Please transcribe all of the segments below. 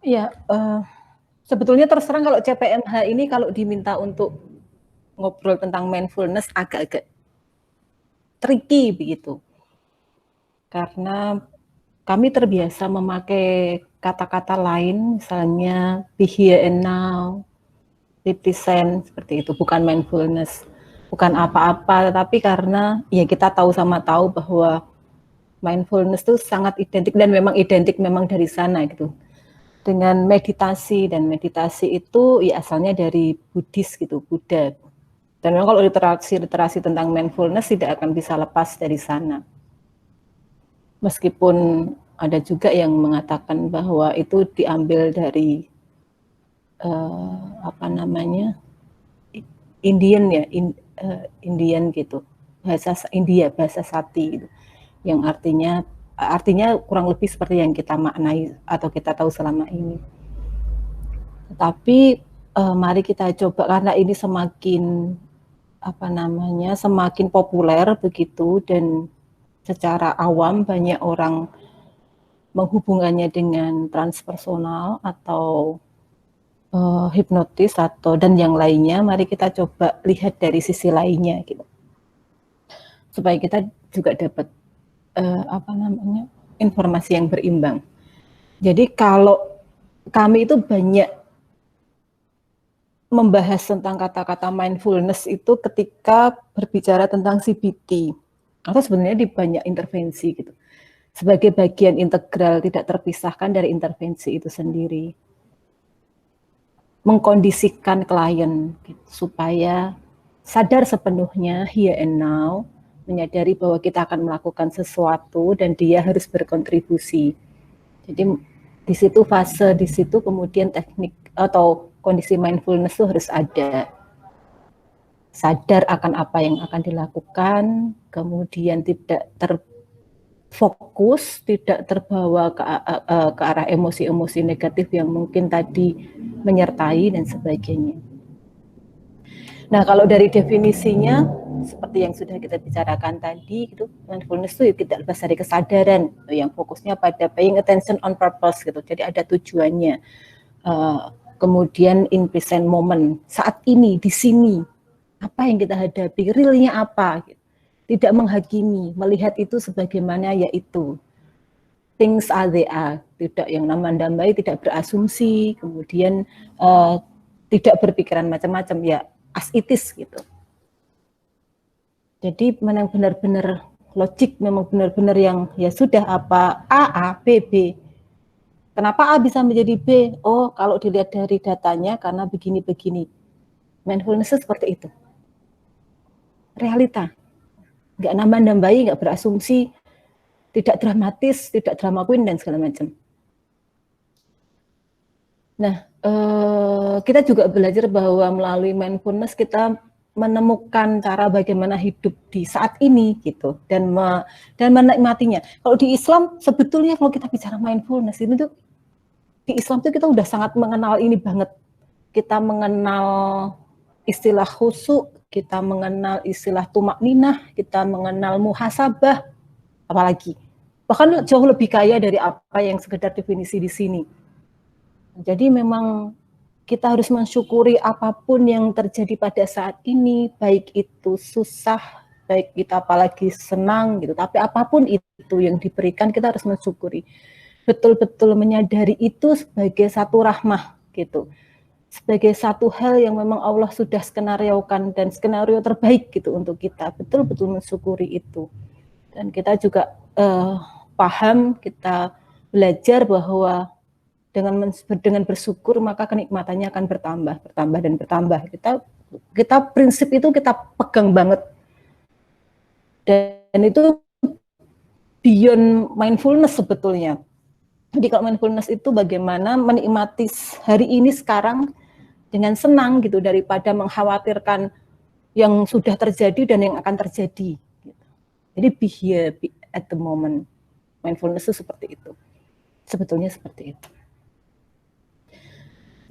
Ya, sebetulnya terserang kalau CPMH ini kalau diminta untuk ngobrol tentang mindfulness agak-agak tricky begitu. Karena kami terbiasa memakai kata-kata lain, misalnya be here and now, be present, seperti itu. Bukan mindfulness, bukan apa-apa, tetapi karena ya kita tahu sama tahu bahwa mindfulness itu sangat identik dan memang identik memang dari sana gitu. Dengan meditasi, dan meditasi itu ya asalnya dari Buddhis gitu, Buddha. Dan memang kalau literasi tentang mindfulness tidak akan bisa lepas dari sana. Meskipun ada juga yang mengatakan bahwa itu diambil dari apa namanya, Indian ya, Indian gitu, bahasa India, bahasa Sati gitu, yang artinya kurang lebih seperti yang kita maknai atau kita tahu selama ini. Tetapi mari kita coba, karena ini semakin apa namanya, semakin populer begitu, dan secara awam banyak orang menghubungannya dengan transpersonal atau hipnotis atau dan yang lainnya. Mari kita coba lihat dari sisi lainnya gitu, supaya kita juga dapat apa namanya, informasi yang berimbang. Jadi kalau kami itu banyak membahas tentang kata-kata mindfulness itu ketika berbicara tentang CBT, atau sebenarnya di banyak intervensi gitu, sebagai bagian integral tidak terpisahkan dari intervensi itu sendiri. Mengkondisikan klien gitu, supaya sadar sepenuhnya here and now, menyadari bahwa kita akan melakukan sesuatu dan dia harus berkontribusi. Jadi di situ fase, di situ kemudian teknik atau kondisi mindfulness itu harus ada. Sadar akan apa yang akan dilakukan, kemudian tidak terfokus, tidak terbawa ke arah emosi-emosi negatif yang mungkin tadi menyertai dan sebagainya. Nah, kalau dari definisinya, seperti yang sudah kita bicarakan tadi, gitu, mindfulness itu tidak lepas dari kesadaran, yang fokusnya pada paying attention on purpose, gitu. Jadi ada tujuannya. Kemudian in present moment, saat ini, di sini, apa yang kita hadapi, realnya apa, gitu. Tidak menghakimi, melihat itu sebagaimana yaitu. Things are they are, tidak yang nambah-nambahi, tidak berasumsi, kemudian tidak berpikiran macam-macam, ya as it is gitu. Jadi memang benar-benar logik, memang benar-benar yang ya sudah, apa A, B, B. Kenapa A bisa menjadi B? Oh, kalau dilihat dari datanya karena begini-begini. Mindfulness seperti itu. Realita. Nggak nambah-nambahi, nggak berasumsi, tidak dramatis, tidak drama queen, dan segala macam. Nah, kita juga belajar bahwa melalui mindfulness kita menemukan cara bagaimana hidup di saat ini gitu, dan menikmatinya. Kalau di Islam sebetulnya kalau kita bicara mindfulness itu tuh, di Islam tuh kita udah sangat mengenal ini banget. Kita mengenal istilah khusyuk, kita mengenal istilah tumak ninah, kita mengenal muhasabah, apalagi bahkan jauh lebih kaya dari apa yang sekedar definisi di sini. Jadi memang kita harus mensyukuri apapun yang terjadi pada saat ini, baik itu susah, baik kita apalagi senang gitu, tapi apapun itu yang diberikan kita harus mensyukuri. Betul-betul menyadari itu sebagai satu rahmah gitu. Sebagai satu hal yang memang Allah sudah skenariokan dan skenario terbaik gitu untuk kita. Betul-betul mensyukuri itu. Dan kita juga paham, kita belajar bahwa dengan bersyukur maka kenikmatannya akan bertambah dan bertambah. Kita prinsip itu kita pegang banget, dan itu beyond mindfulness sebetulnya. Jadi kalau mindfulness itu bagaimana menikmati hari ini sekarang dengan senang gitu, daripada mengkhawatirkan yang sudah terjadi dan yang akan terjadi. Jadi be here, be at the moment. Mindfulness itu seperti itu. Sebetulnya seperti itu.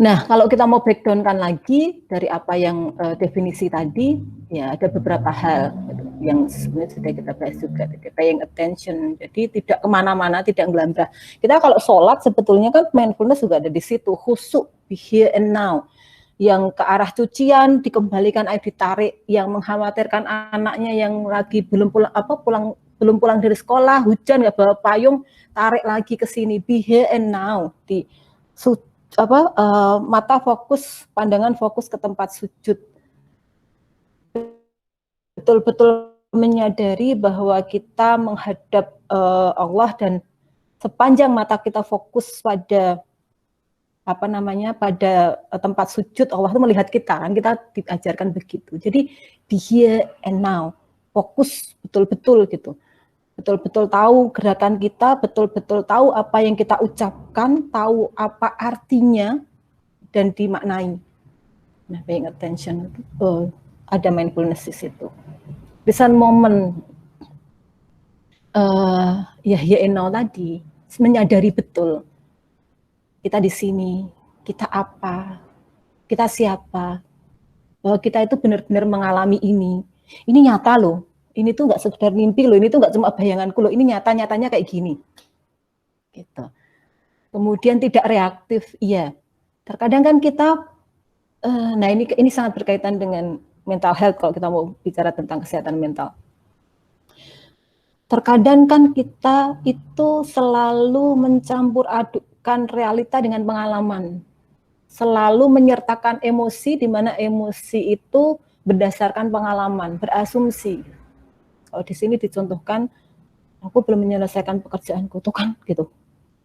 Nah, kalau kita mau breakdown-kan lagi dari apa yang definisi tadi, ya ada beberapa hal yang sebenarnya sudah kita bahas juga, paying attention. Jadi tidak kemana-mana, tidak ngelambah. Kita kalau sholat sebetulnya kan mindfulness juga ada di situ, khusyuk, be here and now. Yang ke arah cucian dikembalikan air ditarik, yang mengkhawatirkan anaknya yang lagi belum pulang dari sekolah, hujan nggak bawa payung, tarik lagi ke sini, be here and now, di mata fokus, pandangan fokus ke tempat sujud. Betul-betul menyadari bahwa kita menghadap Allah dan sepanjang mata kita fokus pada pada tempat sujud, Allah itu melihat kita, kan kita diajarkan begitu. Jadi be here and now, fokus betul-betul gitu. Betul-betul tahu gerakan kita, betul-betul tahu apa yang kita ucapkan, tahu apa artinya, dan dimaknai. Nah, paying attention itu ada mindfulness di situ. Bisa momen ya now tadi, menyadari betul kita di sini, kita apa, kita siapa, bahwa kita itu benar-benar mengalami ini. Ini nyata loh. Ini tuh nggak sekedar mimpi loh, ini tuh nggak cuma bayanganku loh, ini nyata-nyatanya kayak gini. Gitu. Kemudian tidak reaktif, iya. Terkadang kan kita, nah ini sangat berkaitan dengan mental health kalau kita mau bicara tentang kesehatan mental. Terkadang kan kita itu selalu mencampur adukkan realita dengan pengalaman. Selalu menyertakan emosi, di mana emosi itu berdasarkan pengalaman, berasumsi. Kalau di sini dicontohkan, aku belum menyelesaikan pekerjaanku, tuh kan gitu.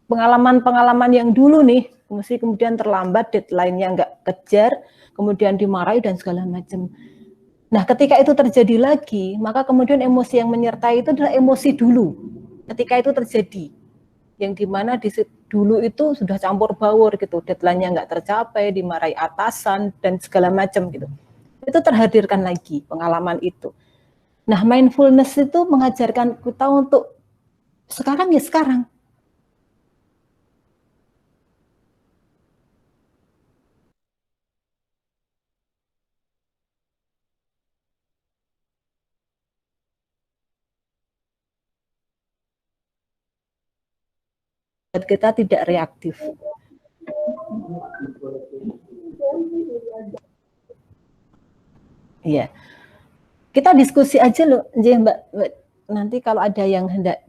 Pengalaman-pengalaman yang dulu nih, mesti kemudian terlambat, deadline-nya nggak kejar, kemudian dimarahi dan segala macam. Nah, ketika itu terjadi lagi, maka kemudian emosi yang menyertai itu adalah emosi dulu. Ketika itu terjadi, yang dimana dulu itu sudah campur baur gitu, deadline-nya nggak tercapai, dimarahi atasan dan segala macam gitu. Itu terhadirkan lagi pengalaman itu. Nah, mindfulness itu mengajarkan kita untuk sekarang ya sekarang. Kita tidak reaktif. Iya. Kita diskusi aja loh, Mbak. Nanti kalau ada yang hendak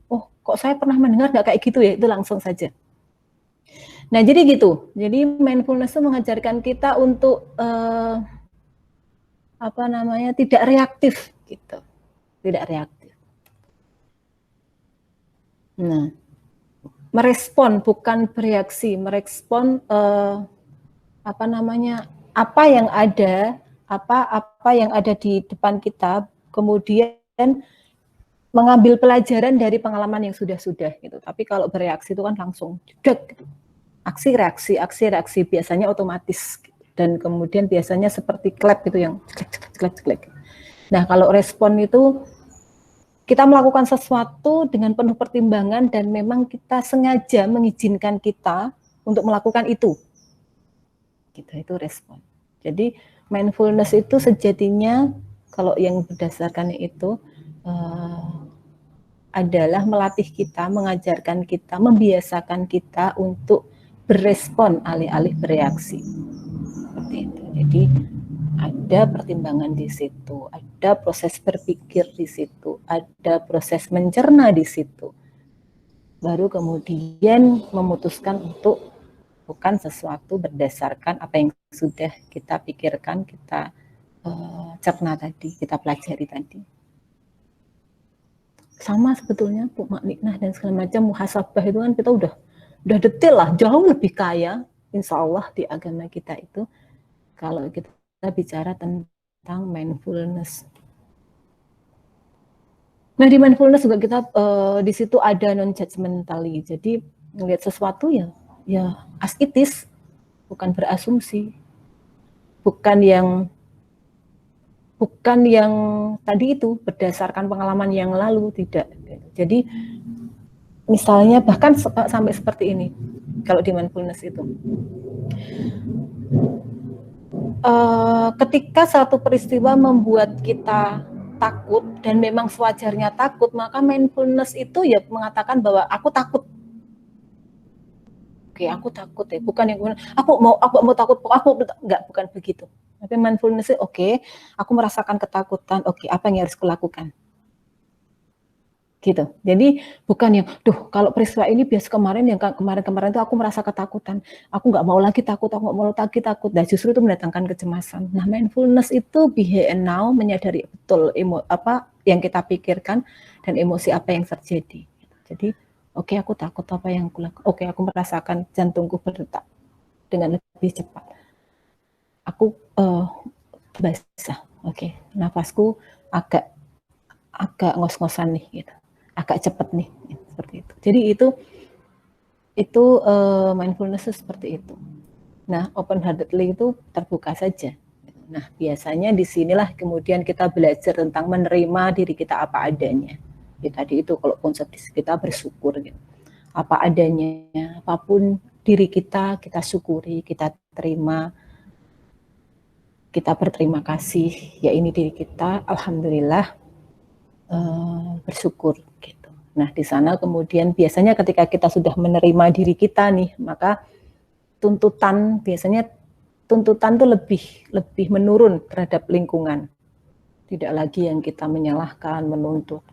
kok saya pernah mendengar nggak kayak gitu ya, itu langsung saja. Nah, jadi gitu. Jadi mindfulness itu mengajarkan kita untuk tidak reaktif gitu. Tidak reaktif. Nah, merespon bukan bereaksi, merespon apa yang ada, apa yang ada di depan kita, kemudian mengambil pelajaran dari pengalaman yang sudah-sudah gitu. Tapi kalau bereaksi itu kan langsung jedek, aksi reaksi biasanya otomatis dan kemudian biasanya seperti klep gitu yang ceklek. Nah, kalau respon itu kita melakukan sesuatu dengan penuh pertimbangan dan memang kita sengaja mengizinkan kita untuk melakukan itu. Gitu, itu respon. Jadi mindfulness itu sejatinya kalau yang berdasarkan itu adalah melatih kita, mengajarkan kita, membiasakan kita untuk berespon alih-alih bereaksi. Seperti itu. Jadi ada pertimbangan di situ, ada proses berpikir di situ, ada proses mencerna di situ. Baru kemudian memutuskan untuk bukan sesuatu berdasarkan apa yang sudah kita pikirkan, kita cerna tadi, kita pelajari tadi. Sama sebetulnya Tumakninah dan segala macam, muhasabah itu kan kita udah detail lah, jauh lebih kaya insya Allah di agama kita itu kalau kita bicara tentang mindfulness. Nah, di mindfulness juga kita di situ ada non judgmentally. Jadi melihat sesuatu ya as it is, bukan berasumsi, bukan yang tadi itu berdasarkan pengalaman yang lalu, tidak. Jadi misalnya bahkan sampai seperti ini, kalau di mindfulness itu. Ketika satu peristiwa membuat kita takut dan memang sewajarnya takut, maka mindfulness itu ya mengatakan bahwa aku takut. Oke, aku takut ya, bukan yang aku mau takut, aku enggak, bukan begitu. Tapi mindfulness itu oke, aku merasakan ketakutan, oke, apa yang harus kulakukan? Gitu. Jadi bukan yang, kalau peristiwa ini biasa kemarin itu aku merasa ketakutan, aku nggak mau lagi takut, aku nggak mau lagi takut. Nah justru itu mendatangkan kecemasan. Nah mindfulness itu be here and now, menyadari betul apa yang kita pikirkan dan emosi apa yang terjadi. Jadi oke, aku takut, apa yang aku lakukan? Oke, aku merasakan jantungku berdetak dengan lebih cepat. Aku basah, oke, nafasku agak ngos-ngosan nih, gitu. Agak cepat nih, seperti itu. Jadi itu mindfulness seperti itu. Nah, open heartedly itu terbuka saja. Nah, biasanya disinilah kemudian kita belajar tentang menerima diri kita apa adanya. Ya, tadi itu kalau konsep kita bersyukur, gitu. Apa adanya, apapun diri kita syukuri, kita terima, kita berterima kasih. Ya ini diri kita, alhamdulillah, bersyukur, gitu. Nah, di sana kemudian biasanya ketika kita sudah menerima diri kita nih, maka biasanya tuntutan tuh lebih menurun terhadap lingkungan. Tidak lagi yang kita menyalahkan, menuntut.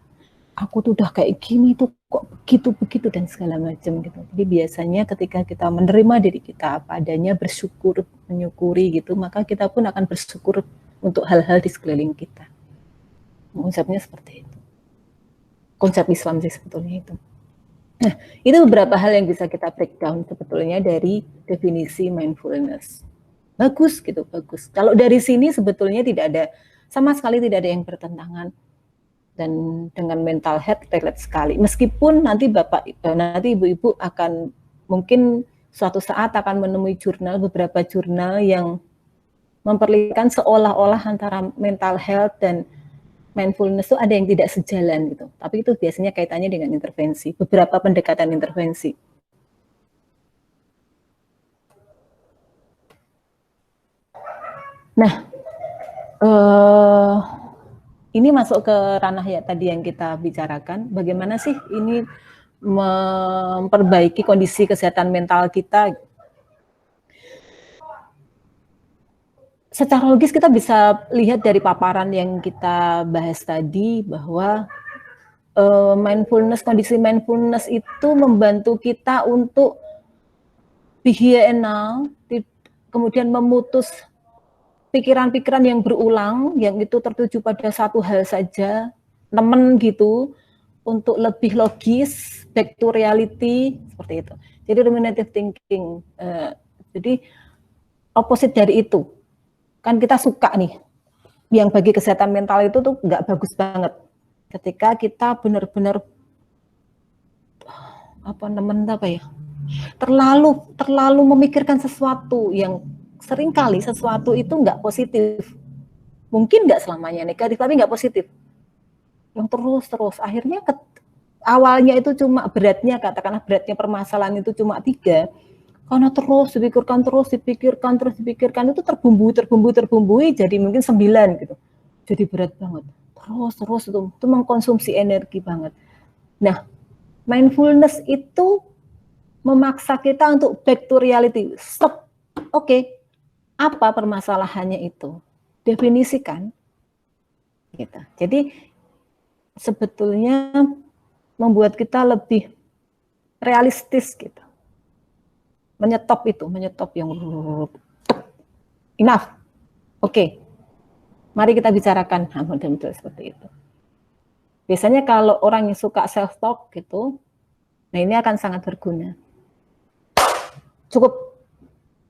Aku tuh udah kayak gini tuh, kok begitu dan segala macam, gitu. Jadi biasanya ketika kita menerima diri kita apa adanya, bersyukur, menyukuri gitu, maka kita pun akan bersyukur untuk hal-hal di sekeliling kita. Konsepnya seperti itu. Konsep Islam sih sebetulnya itu. Nah, itu beberapa hal yang bisa kita breakdown sebetulnya dari definisi mindfulness. Bagus gitu, bagus. Kalau dari sini sebetulnya sama sekali tidak ada yang bertentangan, dan dengan mental health relate sekali. Meskipun nanti ibu-ibu akan mungkin suatu saat akan menemui beberapa jurnal yang memperlihatkan seolah-olah antara mental health dan mindfulness itu ada yang tidak sejalan gitu. Tapi itu biasanya kaitannya dengan intervensi, beberapa pendekatan intervensi. Nah, ini masuk ke ranah ya tadi yang kita bicarakan, bagaimana sih ini memperbaiki kondisi kesehatan mental kita. Secara logis kita bisa lihat dari paparan yang kita bahas tadi bahwa kondisi mindfulness itu membantu kita untuk be here and now, kemudian memutus pikiran-pikiran yang berulang, yang itu tertuju pada satu hal saja, gitu, untuk lebih logis, back to reality, seperti itu. Jadi ruminative thinking. Jadi opposite dari itu. Kan kita suka nih, yang bagi kesehatan mental itu tuh nggak bagus banget. Ketika kita benar-benar terlalu memikirkan sesuatu yang seringkali sesuatu itu nggak positif. Mungkin nggak selamanya negatif, tapi nggak positif. Yang terus, akhirnya awalnya itu cuma katakanlah beratnya permasalahan itu cuma 3, karena terus dipikirkan itu terbumbui jadi mungkin 9 gitu. Jadi berat banget. Terus itu mengkonsumsi energi banget. Nah, mindfulness itu memaksa kita untuk back to reality. Stop. Oke. Apa permasalahannya itu? Definisikan. Gitu. Jadi sebetulnya membuat kita lebih realistis gitu. Menyetop yang enough. Oke. Mari kita bicarakan model-model seperti itu. Biasanya kalau orang yang suka self talk gitu, nah ini akan sangat berguna. Cukup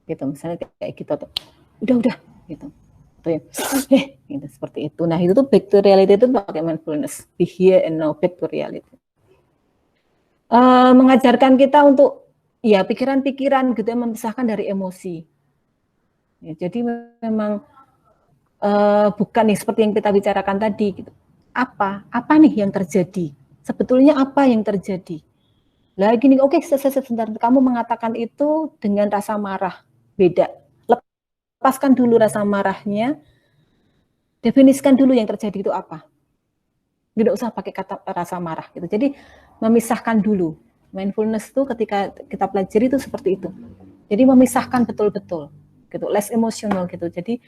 gitu, misalnya kayak gitu tuh. Udah gitu. Gitu, seperti itu. Nah, itu tuh back to reality itu pakai mindfulness. Be here and now, back to reality. Mengajarkan kita untuk ya pikiran-pikiran gitu ya, memisahkan dari emosi. Ya, jadi memang bukan nih seperti yang kita bicarakan tadi gitu. Apa nih yang terjadi? Sebetulnya apa yang terjadi? Lah gini, oke, sebentar, kamu mengatakan itu dengan rasa marah, beda. Lepaskan dulu rasa marahnya, definisikan dulu yang terjadi itu apa. Tidak usah pakai kata rasa marah gitu. Jadi memisahkan dulu. Mindfulness itu ketika kita pelajari itu seperti itu. Jadi memisahkan betul-betul gitu, less emotional gitu. Jadi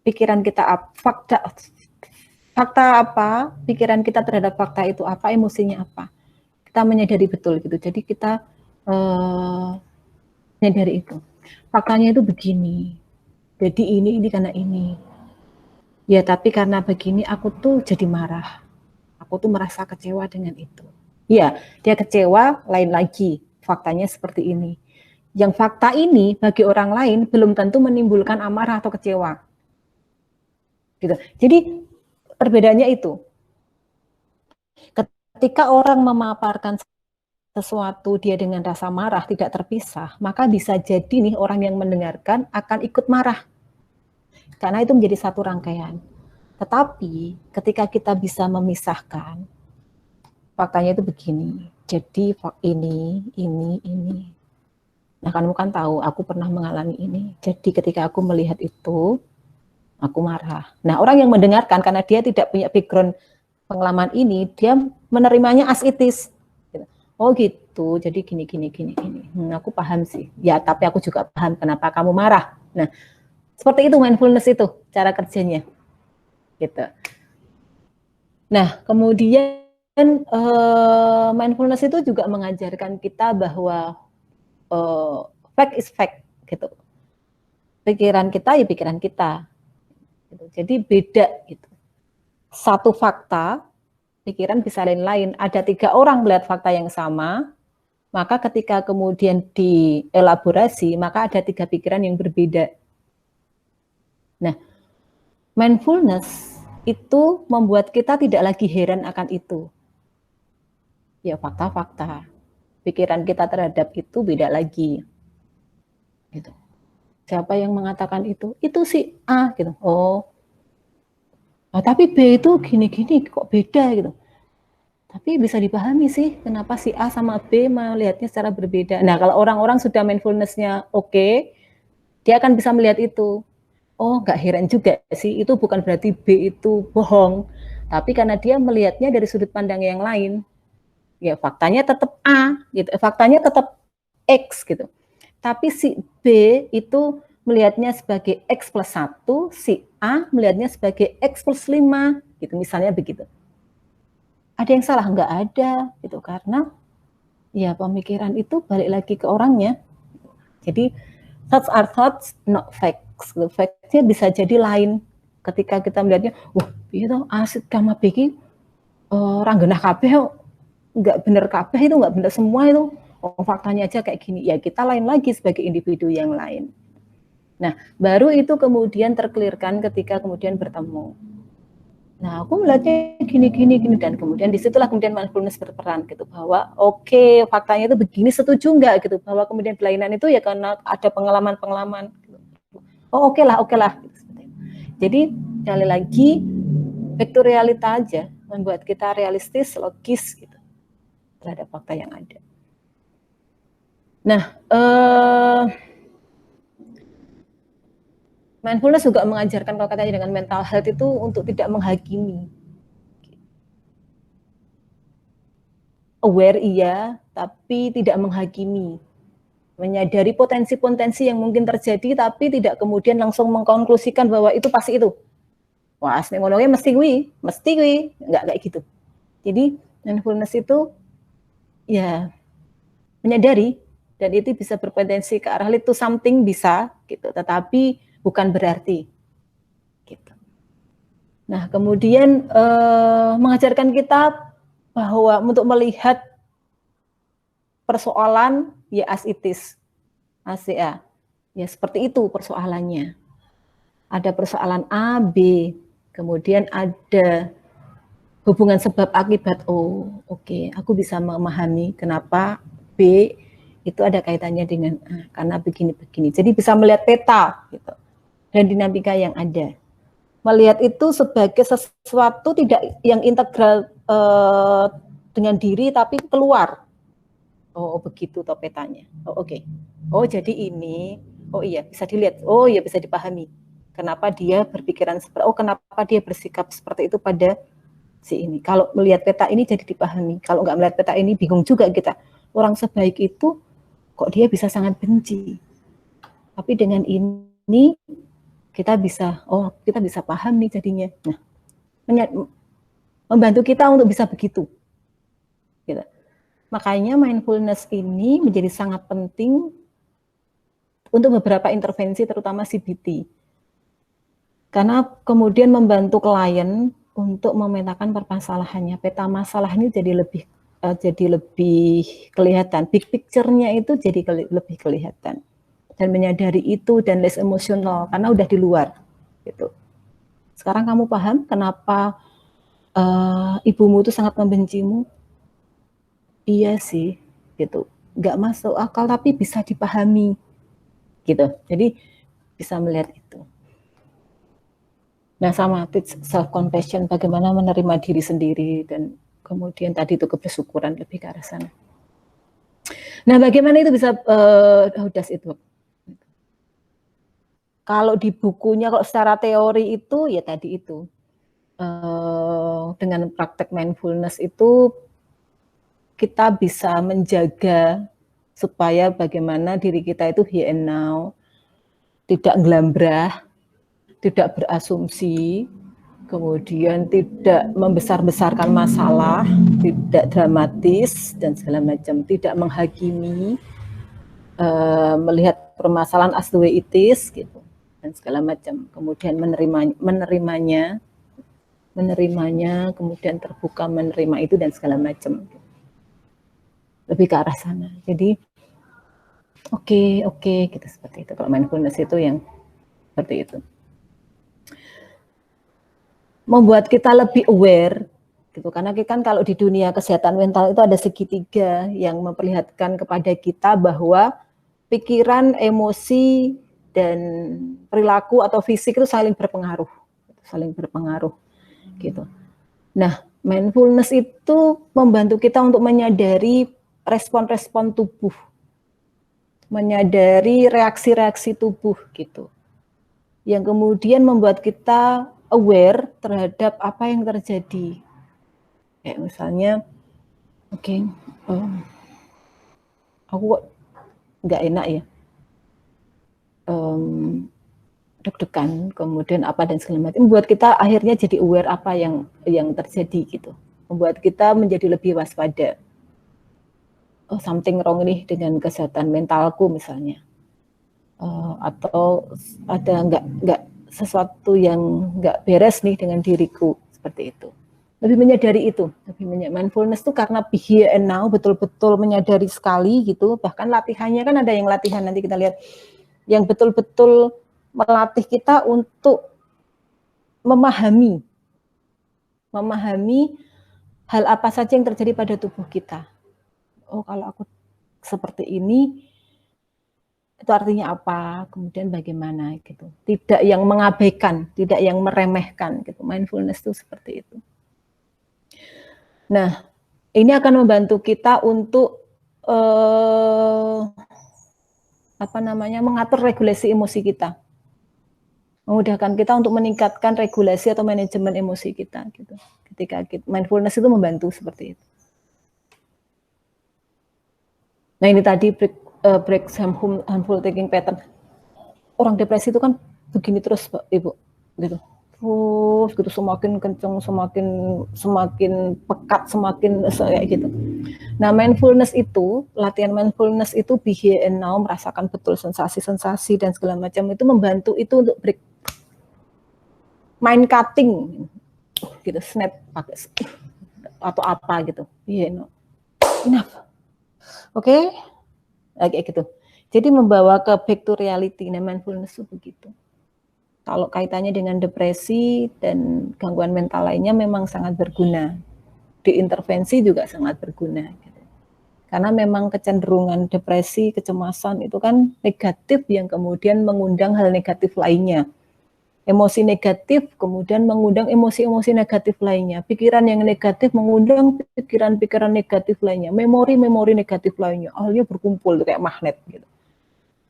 pikiran kita fakta apa, pikiran kita terhadap fakta itu apa, emosinya apa. Kita menyadari betul gitu. Jadi kita menyadari itu. Faktanya itu begini. Jadi ini karena ini. Ya, tapi karena begini aku tuh jadi marah. Aku tuh merasa kecewa dengan itu. Ya, dia kecewa, lain lagi. Faktanya seperti ini. Yang fakta ini bagi orang lain belum tentu menimbulkan amarah atau kecewa. Gitu. Jadi perbedaannya itu. Ketika orang memaparkan sesuatu dia dengan rasa marah tidak terpisah, maka bisa jadi nih orang yang mendengarkan akan ikut marah. Karena itu menjadi satu rangkaian. Tetapi ketika kita bisa memisahkan, faktanya itu begini. Jadi ini. Nah, kamu kan tahu, aku pernah mengalami ini. Jadi ketika aku melihat itu, aku marah. Nah, orang yang mendengarkan karena dia tidak punya background pengalaman ini, dia menerimanya as it is. Oh gitu, jadi gini. Aku paham sih. Ya, tapi aku juga paham kenapa kamu marah. Nah, seperti itu mindfulness itu cara kerjanya. Gitu. Nah, kemudian mindfulness itu juga mengajarkan kita bahwa fact is fact gitu. Pikiran kita ya pikiran kita. Gitu. Jadi beda gitu. Satu fakta, pikiran bisa lain-lain. Ada 3 orang melihat fakta yang sama, maka ketika kemudian dielaborasi, maka ada 3 pikiran yang berbeda. Nah, mindfulness itu membuat kita tidak lagi heran akan itu. Ya fakta-fakta. Pikiran kita terhadap itu beda lagi. Gitu. Siapa yang mengatakan itu? Itu si A gitu. Oh. Nah, tapi B itu gini-gini kok beda gitu. Tapi bisa dipahami sih kenapa si A sama B melihatnya secara berbeda. Nah, kalau orang-orang sudah mindfulness-nya oke, dia akan bisa melihat itu. Oh, nggak heran juga sih, itu bukan berarti B itu bohong. Tapi karena dia melihatnya dari sudut pandang yang lain. Ya, faktanya tetap A, gitu. Faktanya tetap X gitu. Tapi si B itu melihatnya sebagai X plus 1, si A melihatnya sebagai X plus 5, gitu, misalnya begitu. Ada yang salah? Nggak ada, gitu, karena ya pemikiran itu balik lagi ke orangnya. Jadi thoughts are thoughts, not facts. Facts-nya bisa jadi lain. Ketika kita melihatnya, wah, itu asid sama beki orang genah kabeh, nggak bener kabeh itu, nggak bener semua itu. Oh, faktanya aja kayak gini. Ya kita lain lagi sebagai individu yang lain. Nah, baru itu kemudian terklirkan ketika kemudian bertemu. Nah, aku melihatnya gini, dan kemudian disitulah kemudian mindfulness berperan gitu, bahwa oke, faktanya itu begini, setuju nggak gitu, bahwa kemudian kelainan itu ya karena ada pengalaman-pengalaman. Gitu. Oh oke lah. Gitu. Jadi sekali lagi back to realita aja, membuat kita realistis, logis gitu terhadap fakta yang ada. Nah, mindfulness juga mengajarkan kalau katanya dengan mental health itu untuk tidak menghakimi. Aware iya, tapi tidak menghakimi. Menyadari potensi-potensi yang mungkin terjadi, tapi tidak kemudian langsung mengkonklusikan bahwa itu pasti itu. Wah, asli ngomongnya mesti gue, nggak kayak gitu. Jadi mindfulness itu ya menyadari, dan itu bisa berpotensi ke arah lead to something bisa, gitu. Tetapi bukan berarti. Gitu. Nah, kemudian mengajarkan kita bahwa untuk melihat persoalan ya as it is, ACA. Ya seperti itu persoalannya. Ada persoalan A, B, kemudian ada hubungan sebab akibat. Oh, oke, aku bisa memahami kenapa B itu ada kaitannya dengan A, karena begini-begini. Jadi bisa melihat peta gitu, dan dinamika yang ada. Melihat itu sebagai sesuatu tidak yang integral dengan diri, tapi keluar. Oh, begitu toh petanya. Oh, oke. Oh, jadi ini. Oh iya, bisa dilihat. Oh iya, bisa dipahami. Kenapa dia berpikiran seperti, oh kenapa dia bersikap seperti itu pada si ini. Kalau melihat peta ini jadi dipahami. Kalau nggak melihat peta ini bingung juga kita. Orang sebaik itu kok dia bisa sangat benci. Tapi dengan ini kita bisa paham nih jadinya. Nah, membantu kita untuk bisa begitu. Gitu. Makanya mindfulness ini menjadi sangat penting untuk beberapa intervensi, terutama CBT. Karena kemudian membantu klien untuk memetakan permasalahannya. Peta masalahnya jadi lebih kelihatan. Big picture-nya itu jadi lebih kelihatan. Dan menyadari itu dan less emosional karena udah di luar. Gitu. Sekarang kamu paham kenapa ibumu itu sangat membencimu? Iya sih, gitu. Nggak masuk akal tapi bisa dipahami, gitu. Jadi bisa melihat itu. Nah, sama self compassion, bagaimana menerima diri sendiri dan kemudian tadi itu kebersyukuran lebih ke arah sana. Nah, bagaimana itu bisa how does it work? Kalau di bukunya, kalau secara teori itu ya tadi itu dengan praktek mindfulness itu kita bisa menjaga supaya bagaimana diri kita itu here and now, tidak gelambrah, tidak berasumsi, kemudian tidak membesar-besarkan masalah, tidak dramatis dan segala macam, tidak menghakimi, melihat permasalahan as the way it is gitu dan segala macam. Kemudian menerimanya, kemudian terbuka menerima itu dan segala macam. Lebih ke arah sana. Jadi oke, gitu seperti itu. Kalau mindfulness itu yang seperti itu. Membuat kita lebih aware gitu, karena kan kalau di dunia kesehatan mental itu ada segitiga yang memperlihatkan kepada kita bahwa pikiran, emosi, dan perilaku atau fisik itu saling berpengaruh gitu. Nah, mindfulness itu membantu kita untuk menyadari respon-respon tubuh, menyadari reaksi-reaksi tubuh gitu, yang kemudian membuat kita aware terhadap apa yang terjadi. Kayak misalnya, aku kok nggak enak ya, deg-degan, kemudian apa dan segala macam, membuat kita akhirnya jadi aware apa yang terjadi gitu, membuat kita menjadi lebih waspada. Oh, something wrong nih dengan kesehatan mentalku misalnya, atau ada nggak sesuatu yang nggak beres nih dengan diriku, seperti itu. Lebih menyadari itu, mindfulness itu karena be here and now, betul-betul menyadari sekali gitu. Bahkan latihannya kan ada yang latihan nanti kita lihat, yang betul-betul melatih kita untuk memahami hal apa saja yang terjadi pada tubuh kita. Oh, kalau aku seperti ini, itu artinya apa, kemudian bagaimana gitu. Tidak yang mengabaikan, tidak yang meremehkan gitu. Mindfulness itu seperti itu. Nah, ini akan membantu kita untuk mengatur regulasi emosi kita, memudahkan kita untuk meningkatkan regulasi atau manajemen emosi kita gitu. Ketika mindfulness itu membantu seperti itu. Nah, ini tadi break harmful thinking pattern. Orang depresi itu kan begini terus, Ibu, gitu. Terus gitu, semakin kenceng, semakin pekat, semakin kayak gitu. Nah, mindfulness itu, latihan mindfulness itu be here and now, merasakan betul sensasi-sensasi dan segala macam, itu membantu itu untuk break mind cutting gitu, snap pakai atau apa gitu. Iya, enough. Oke, kayak gitu. Jadi membawa ke back to reality. Nah, mindfulness itu begitu. Kalau kaitannya dengan depresi dan gangguan mental lainnya memang sangat berguna. Diintervensi juga sangat berguna. Gitu. Karena memang kecenderungan depresi, kecemasan itu kan negatif yang kemudian mengundang hal negatif lainnya. emosi negatif, kemudian mengundang emosi-emosi negatif lainnya. Pikiran yang negatif mengundang pikiran-pikiran negatif lainnya. Memori-memori negatif lainnya. Akhirnya berkumpul kayak magnet gitu.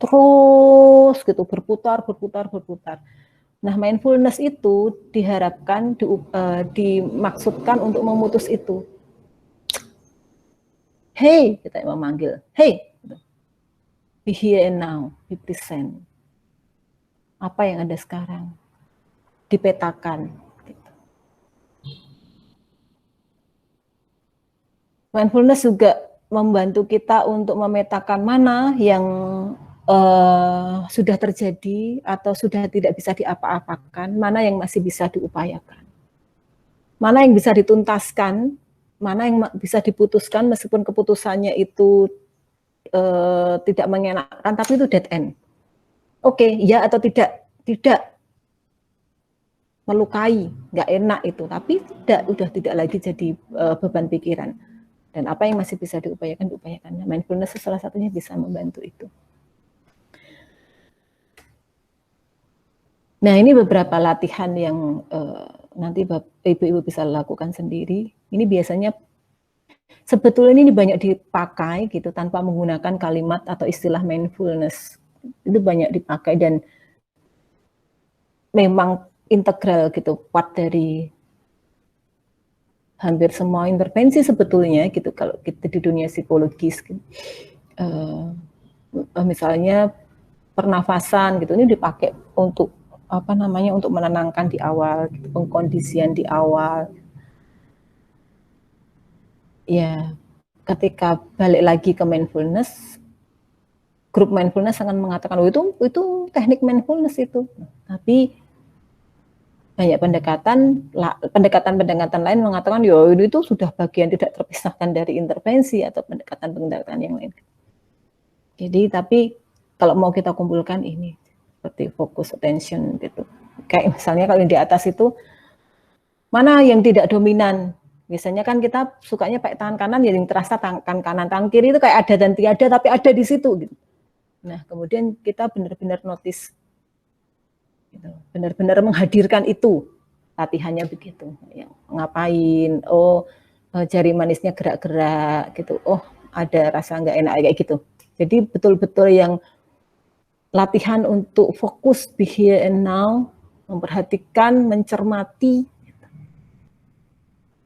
Terus gitu berputar. Nah, mindfulness itu diharapkan dimaksudkan untuk memutus itu. Hey, kita memanggil. Hey, be here and now, be present. Apa yang ada sekarang? Dipetakan. Mindfulness juga membantu kita untuk memetakan mana yang sudah terjadi atau sudah tidak bisa diapa-apakan, mana yang masih bisa diupayakan. Mana yang bisa dituntaskan, mana yang bisa diputuskan meskipun keputusannya itu tidak mengenakan, tapi itu dead end. Oke, ya atau tidak? Tidak. Melukai, nggak enak itu, tapi udah tidak lagi jadi beban pikiran. Dan apa yang masih bisa diupayakan. Mindfulness salah satunya bisa membantu itu. Nah, ini beberapa latihan yang nanti ibu-ibu bisa lakukan sendiri. Ini biasanya sebetulnya ini banyak dipakai gitu tanpa menggunakan kalimat atau istilah mindfulness. Itu banyak dipakai dan memang integral gitu, part dari hampir semua intervensi sebetulnya gitu kalau kita di dunia psikologis gitu. Misalnya pernafasan gitu ini dipakai untuk untuk menenangkan di awal gitu, pengkondisian di awal. Ya, ketika balik lagi ke mindfulness, grup mindfulness akan mengatakan itu teknik mindfulness itu. Tapi banyak pendekatan lain mengatakan itu sudah bagian tidak terpisahkan dari intervensi atau pendekatan yang lain. Jadi tapi kalau mau kita kumpulkan ini seperti fokus attention gitu. Kayak misalnya kalau di atas itu mana yang tidak dominan. Biasanya kan kita sukanya pakai tangan kanan, yang terasa tangan kanan, tangan kiri itu kayak ada dan tiada, tapi ada di situ gitu. Nah, kemudian kita benar-benar notice gitu. Benar-benar menghadirkan itu. Latihannya begitu. Yang ngapain? Jari manisnya gerak-gerak gitu. Oh, ada rasa nggak enak kayak gitu. Jadi betul-betul yang latihan untuk fokus be here and now, memperhatikan, mencermati,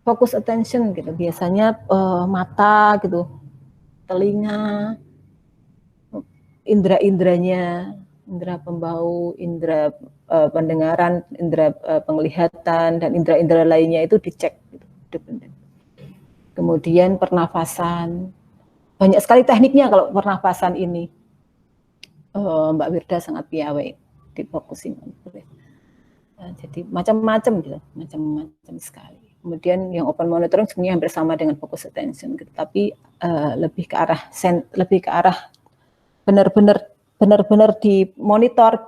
fokus attention gitu. Biasanya mata gitu, telinga, indera-inderanya, indera pembau, indera pendengaran, indera penglihatan, dan indera-indera lainnya itu dicek. Gitu. Kemudian pernafasan, banyak sekali tekniknya kalau pernafasan ini. Mbak Wirda sangat piawai difokusin. Jadi macam-macam gitu, macam-macam sekali. Kemudian yang open monitoring sebenarnya hampir sama dengan focus attention, gitu. Tapi lebih ke arah benar-benar dimonitor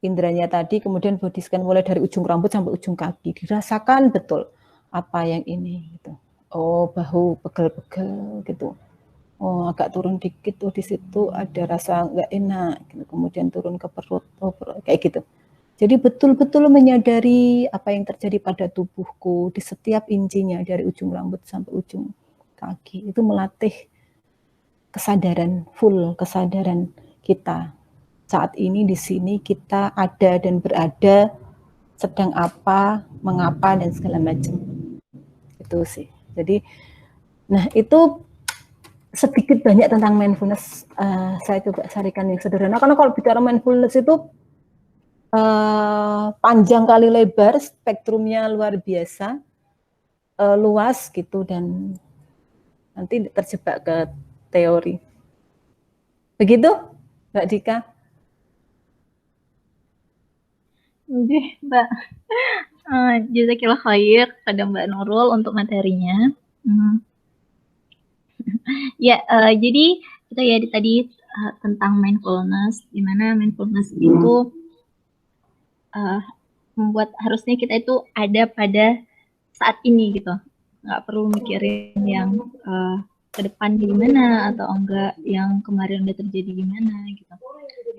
inderanya tadi, kemudian body scan mulai dari ujung rambut sampai ujung kaki, dirasakan betul apa yang ini gitu. Oh, bahu pegel-pegel gitu. Oh, agak turun dikit tuh di situ ada rasa nggak enak gitu. Kemudian turun ke perut, kayak gitu. Jadi betul-betul menyadari apa yang terjadi pada tubuhku di setiap incinya dari ujung rambut sampai ujung kaki. Itu melatih kesadaran, full kesadaran kita. Saat ini di sini kita ada dan berada, sedang apa, mengapa, dan segala macam. Itu sih. Jadi, nah itu sedikit banyak tentang mindfulness. Saya coba carikan yang sederhana. Karena kalau bicara mindfulness itu panjang kali lebar, spektrumnya luar biasa, luas gitu, dan nanti terjebak ke teori. Begitu, Mbak Dika? Oke, Mbak. Jazakillah khair pada Mbak Nurul untuk materinya. Ya, jadi itu ya tadi tentang mindfulness, di mana mindfulness itu membuat harusnya kita itu ada pada saat ini gitu, nggak perlu mikirin yang ke depan gimana atau enggak yang kemarin udah terjadi gimana gitu.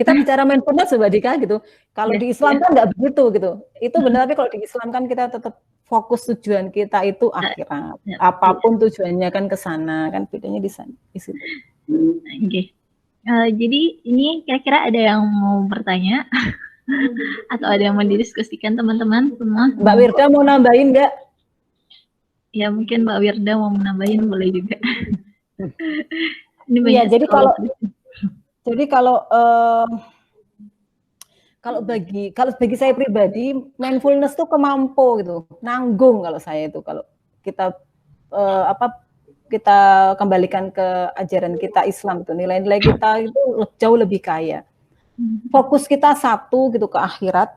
Kita bicara mindfulness Mbak Dika gitu. Kalau di Islam kan nggak begitu gitu. Itu benar, tapi kalau di Islam kan kita tetap fokus tujuan kita itu akhirat. Apapun tujuannya kan ke sana, kan bedanya di sana, di situ. Oke. Jadi ini kira-kira ada yang mau bertanya atau ada yang mau didiskusikan teman-teman semua? Mbak Wirda mau nambahin nggak? Ya mungkin Mbak Wirda mau menambahin boleh juga. Ini Iya, jadi kalau bagi saya pribadi mindfulness tuh kemampu gitu, nanggung kalau saya itu kalau kita kita kembalikan ke ajaran kita Islam itu nilai-nilai kita itu jauh lebih kaya. Fokus kita satu gitu ke akhirat,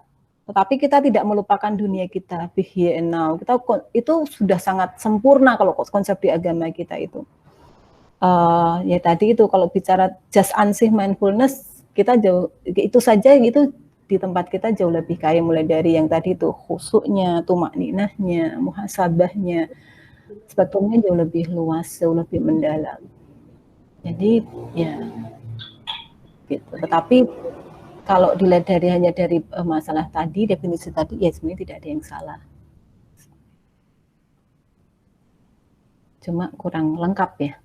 tetapi kita tidak melupakan dunia kita, be here and now. Itu sudah sangat sempurna kalau konsep di agama kita itu. Ya tadi itu kalau bicara just ansih mindfulness, kita jauh itu saja itu di tempat kita jauh lebih kaya, mulai dari yang tadi itu khusyuknya, tumakninahnya, muhasabahnya, spektrumnya jauh lebih luas, jauh lebih mendalam. Jadi ya gitu. Tetapi kalau dilihat hanya dari masalah tadi, definisi tadi, ya sebenarnya tidak ada yang salah. Cuma kurang lengkap ya.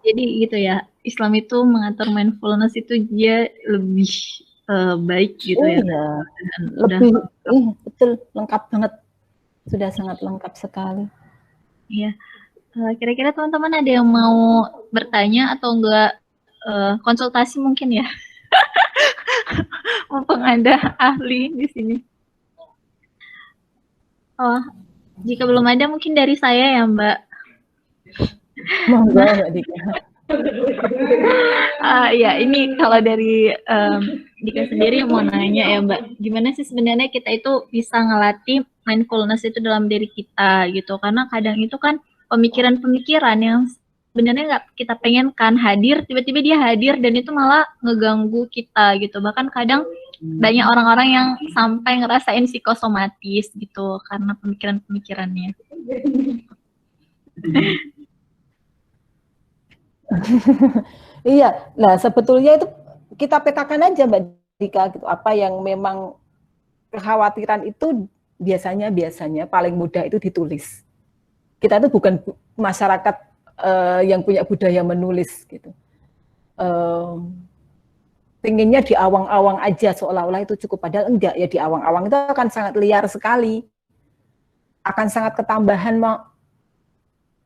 Jadi gitu ya, Islam itu mengatur mindfulness itu dia lebih baik gitu ya. Iya. Lebih, betul, lengkap banget. Sudah sangat lengkap sekali. Iya. Kira-kira teman-teman ada yang mau bertanya atau enggak konsultasi mungkin ya? Mumpung ada ahli di sini. Oh, jika belum ada mungkin dari saya ya Mbak. Monggo Mbak Dika. Ya ini kalau dari Dika sendiri mau nanya ya Mbak, gimana sih sebenarnya kita itu bisa ngelatih mindfulness itu dalam diri kita gitu, karena kadang itu kan pemikiran-pemikiran yang sebenarnya nggak kita pengen kan hadir, tiba-tiba dia hadir dan itu malah ngeganggu kita gitu, bahkan kadang banyak orang-orang yang sampai ngerasain psikosomatis gitu karena pemikiran-pemikirannya. Iya, nah sebetulnya itu kita petakan aja Mbak Dika gitu, apa yang memang kekhawatiran itu biasanya paling mudah itu ditulis. Kita itu bukan masyarakat yang punya budaya menulis gitu. Pengennya di awang-awang aja seolah-olah itu cukup, padahal enggak ya, di awang-awang itu akan sangat liar sekali, akan sangat ketambahan,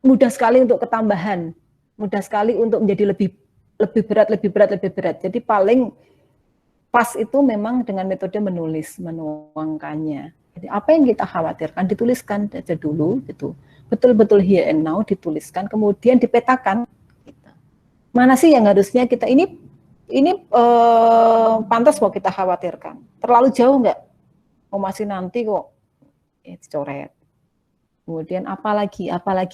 mudah sekali untuk ketambahan, mudah sekali untuk menjadi lebih berat. Jadi paling pas itu memang dengan metode menuangkannya. Jadi apa yang kita khawatirkan dituliskan aja dulu gitu, betul-betul here and now dituliskan, kemudian dipetakan. Mana sih yang harusnya kita ini pantas kok kita khawatirkan, terlalu jauh nggak? Oh masih nanti kok, coret. Kemudian apalagi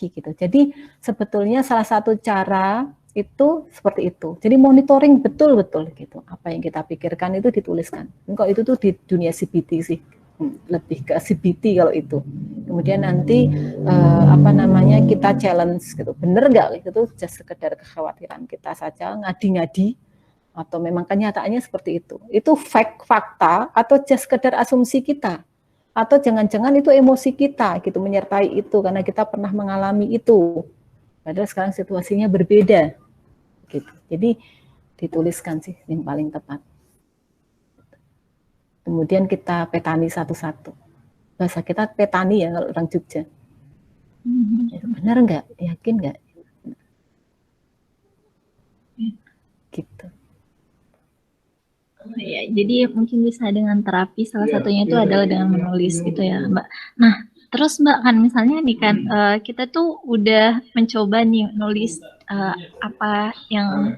gitu. Jadi sebetulnya salah satu cara itu seperti itu. Jadi monitoring betul-betul gitu. Apa yang kita pikirkan itu dituliskan. Kok itu tuh di dunia CBT sih, lebih ke CBT kalau itu. Kemudian nanti kita challenge gitu. Bener nggak? Itu just sekedar kekhawatiran kita saja, ngadi-ngadi, atau memang kenyataannya seperti itu. Itu fakta atau just sekedar asumsi kita. Atau jangan-jangan itu emosi kita gitu menyertai itu karena kita pernah mengalami itu. Padahal sekarang situasinya berbeda. Gitu. Jadi dituliskan sih yang paling tepat. Kemudian kita petani satu-satu. Bahasa kita petani ya kalau orang Jogja. Benar nggak? Yakin nggak? Gitu. Ya, jadi mungkin bisa dengan terapi, salah satunya itu adalah dengan menulis gitu ya Mbak. Nah terus Mbak kan misalnya nih kan kita tuh udah mencoba nih nulis apa yang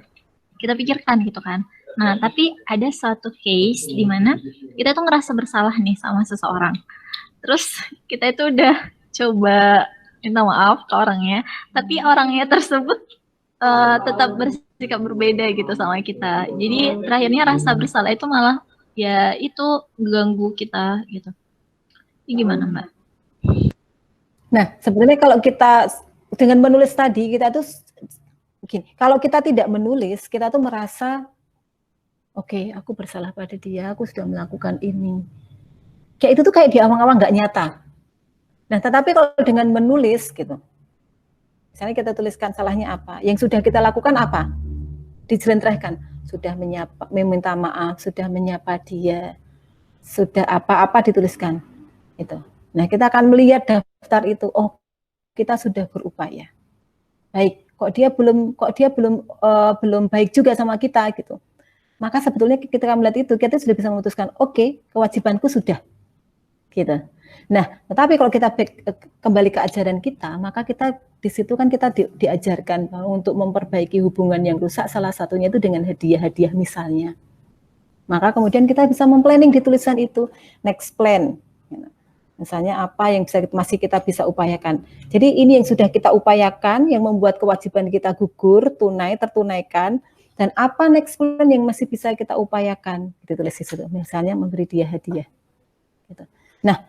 kita pikirkan gitu kan. Nah tapi ada suatu case di mana kita tuh ngerasa bersalah nih sama seseorang. Terus kita itu udah coba minta maaf ke orangnya, tapi orangnya tersebut tetap bersikap berbeda gitu sama kita. Jadi terakhirnya rasa bersalah itu malah ya itu ganggu kita gitu. Ini gimana Mbak? Nah sebenarnya kalau kita dengan menulis tadi kita tuh Gini, kalau kita tidak menulis, kita tuh merasa, oke, aku bersalah pada dia, aku sudah melakukan ini. Kayak itu tuh kayak di awang-awang nggak nyata. Nah, tetapi kalau dengan menulis gitu, misalnya kita tuliskan salahnya apa, yang sudah kita lakukan apa, dijelentrehkan, sudah meminta maaf, sudah menyapa dia, sudah apa-apa dituliskan. Itu. Nah, kita akan melihat daftar itu, oh, kita sudah berupaya. Baik, kok dia belum baik juga sama kita gitu. Maka sebetulnya kita melihat itu, kita sudah bisa memutuskan, oke, kewajibanku sudah. Gitu. Nah, tetapi kalau kita kembali ke ajaran kita, maka kita di situ kan kita diajarkan untuk memperbaiki hubungan yang rusak, salah satunya itu dengan hadiah-hadiah misalnya. Maka kemudian kita bisa memplanning di tulisan itu, next plan. Misalnya apa yang masih kita bisa upayakan. Jadi ini yang sudah kita upayakan, yang membuat kewajiban kita gugur, tertunaikan, dan apa next plan yang masih bisa kita upayakan. Ditulis di situ. Misalnya memberi dia hadiah. Gitu. Nah,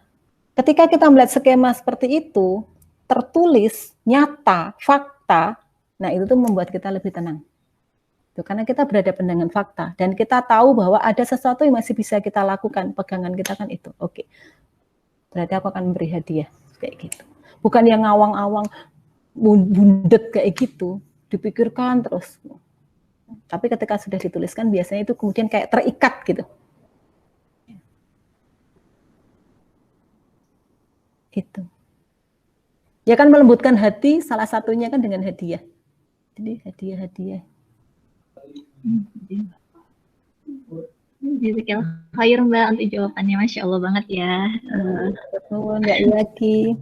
ketika kita melihat skema seperti itu, tertulis, nyata, fakta, nah itu tuh membuat kita lebih tenang. Itu karena kita berhadapan dengan fakta dan kita tahu bahwa ada sesuatu yang masih bisa kita lakukan. Pegangan kita kan itu. Oke. Berarti aku akan memberi hadiah kayak gitu. Bukan yang ngawang-awang bundet kayak gitu, dipikirkan terus. Tapi ketika sudah dituliskan biasanya itu kemudian kayak terikat gitu. Gitu. Ya kan melembutkan hati, salah satunya kan dengan hadiah. Jadi hadiah-hadiah. Jazakallah khair Mbak untuk jawabannya, Masya Allah banget ya. Mbak Yaki.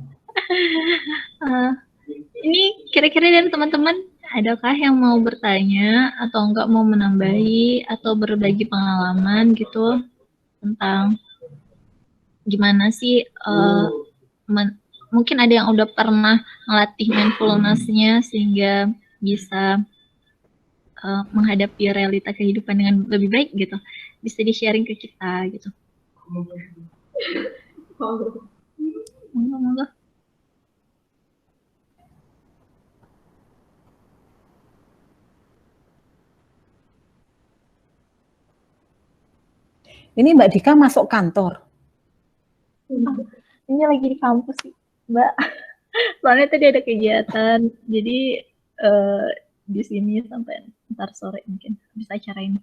Ini kira-kira dari teman-teman, adakah yang mau bertanya atau enggak mau menambahi atau berbagi pengalaman gitu tentang gimana sih mungkin ada yang udah pernah melatih mindfulness-nya sehingga bisa menghadapi realita kehidupan dengan lebih baik gitu, bisa di-sharing ke kita gitu. Monggo. Ini Mbak Dika masuk kantor. Ini lagi di kampus sih, Mbak. Soalnya tadi ada kegiatan, jadi di sini sampai ntar sore mungkin bisa acara ini.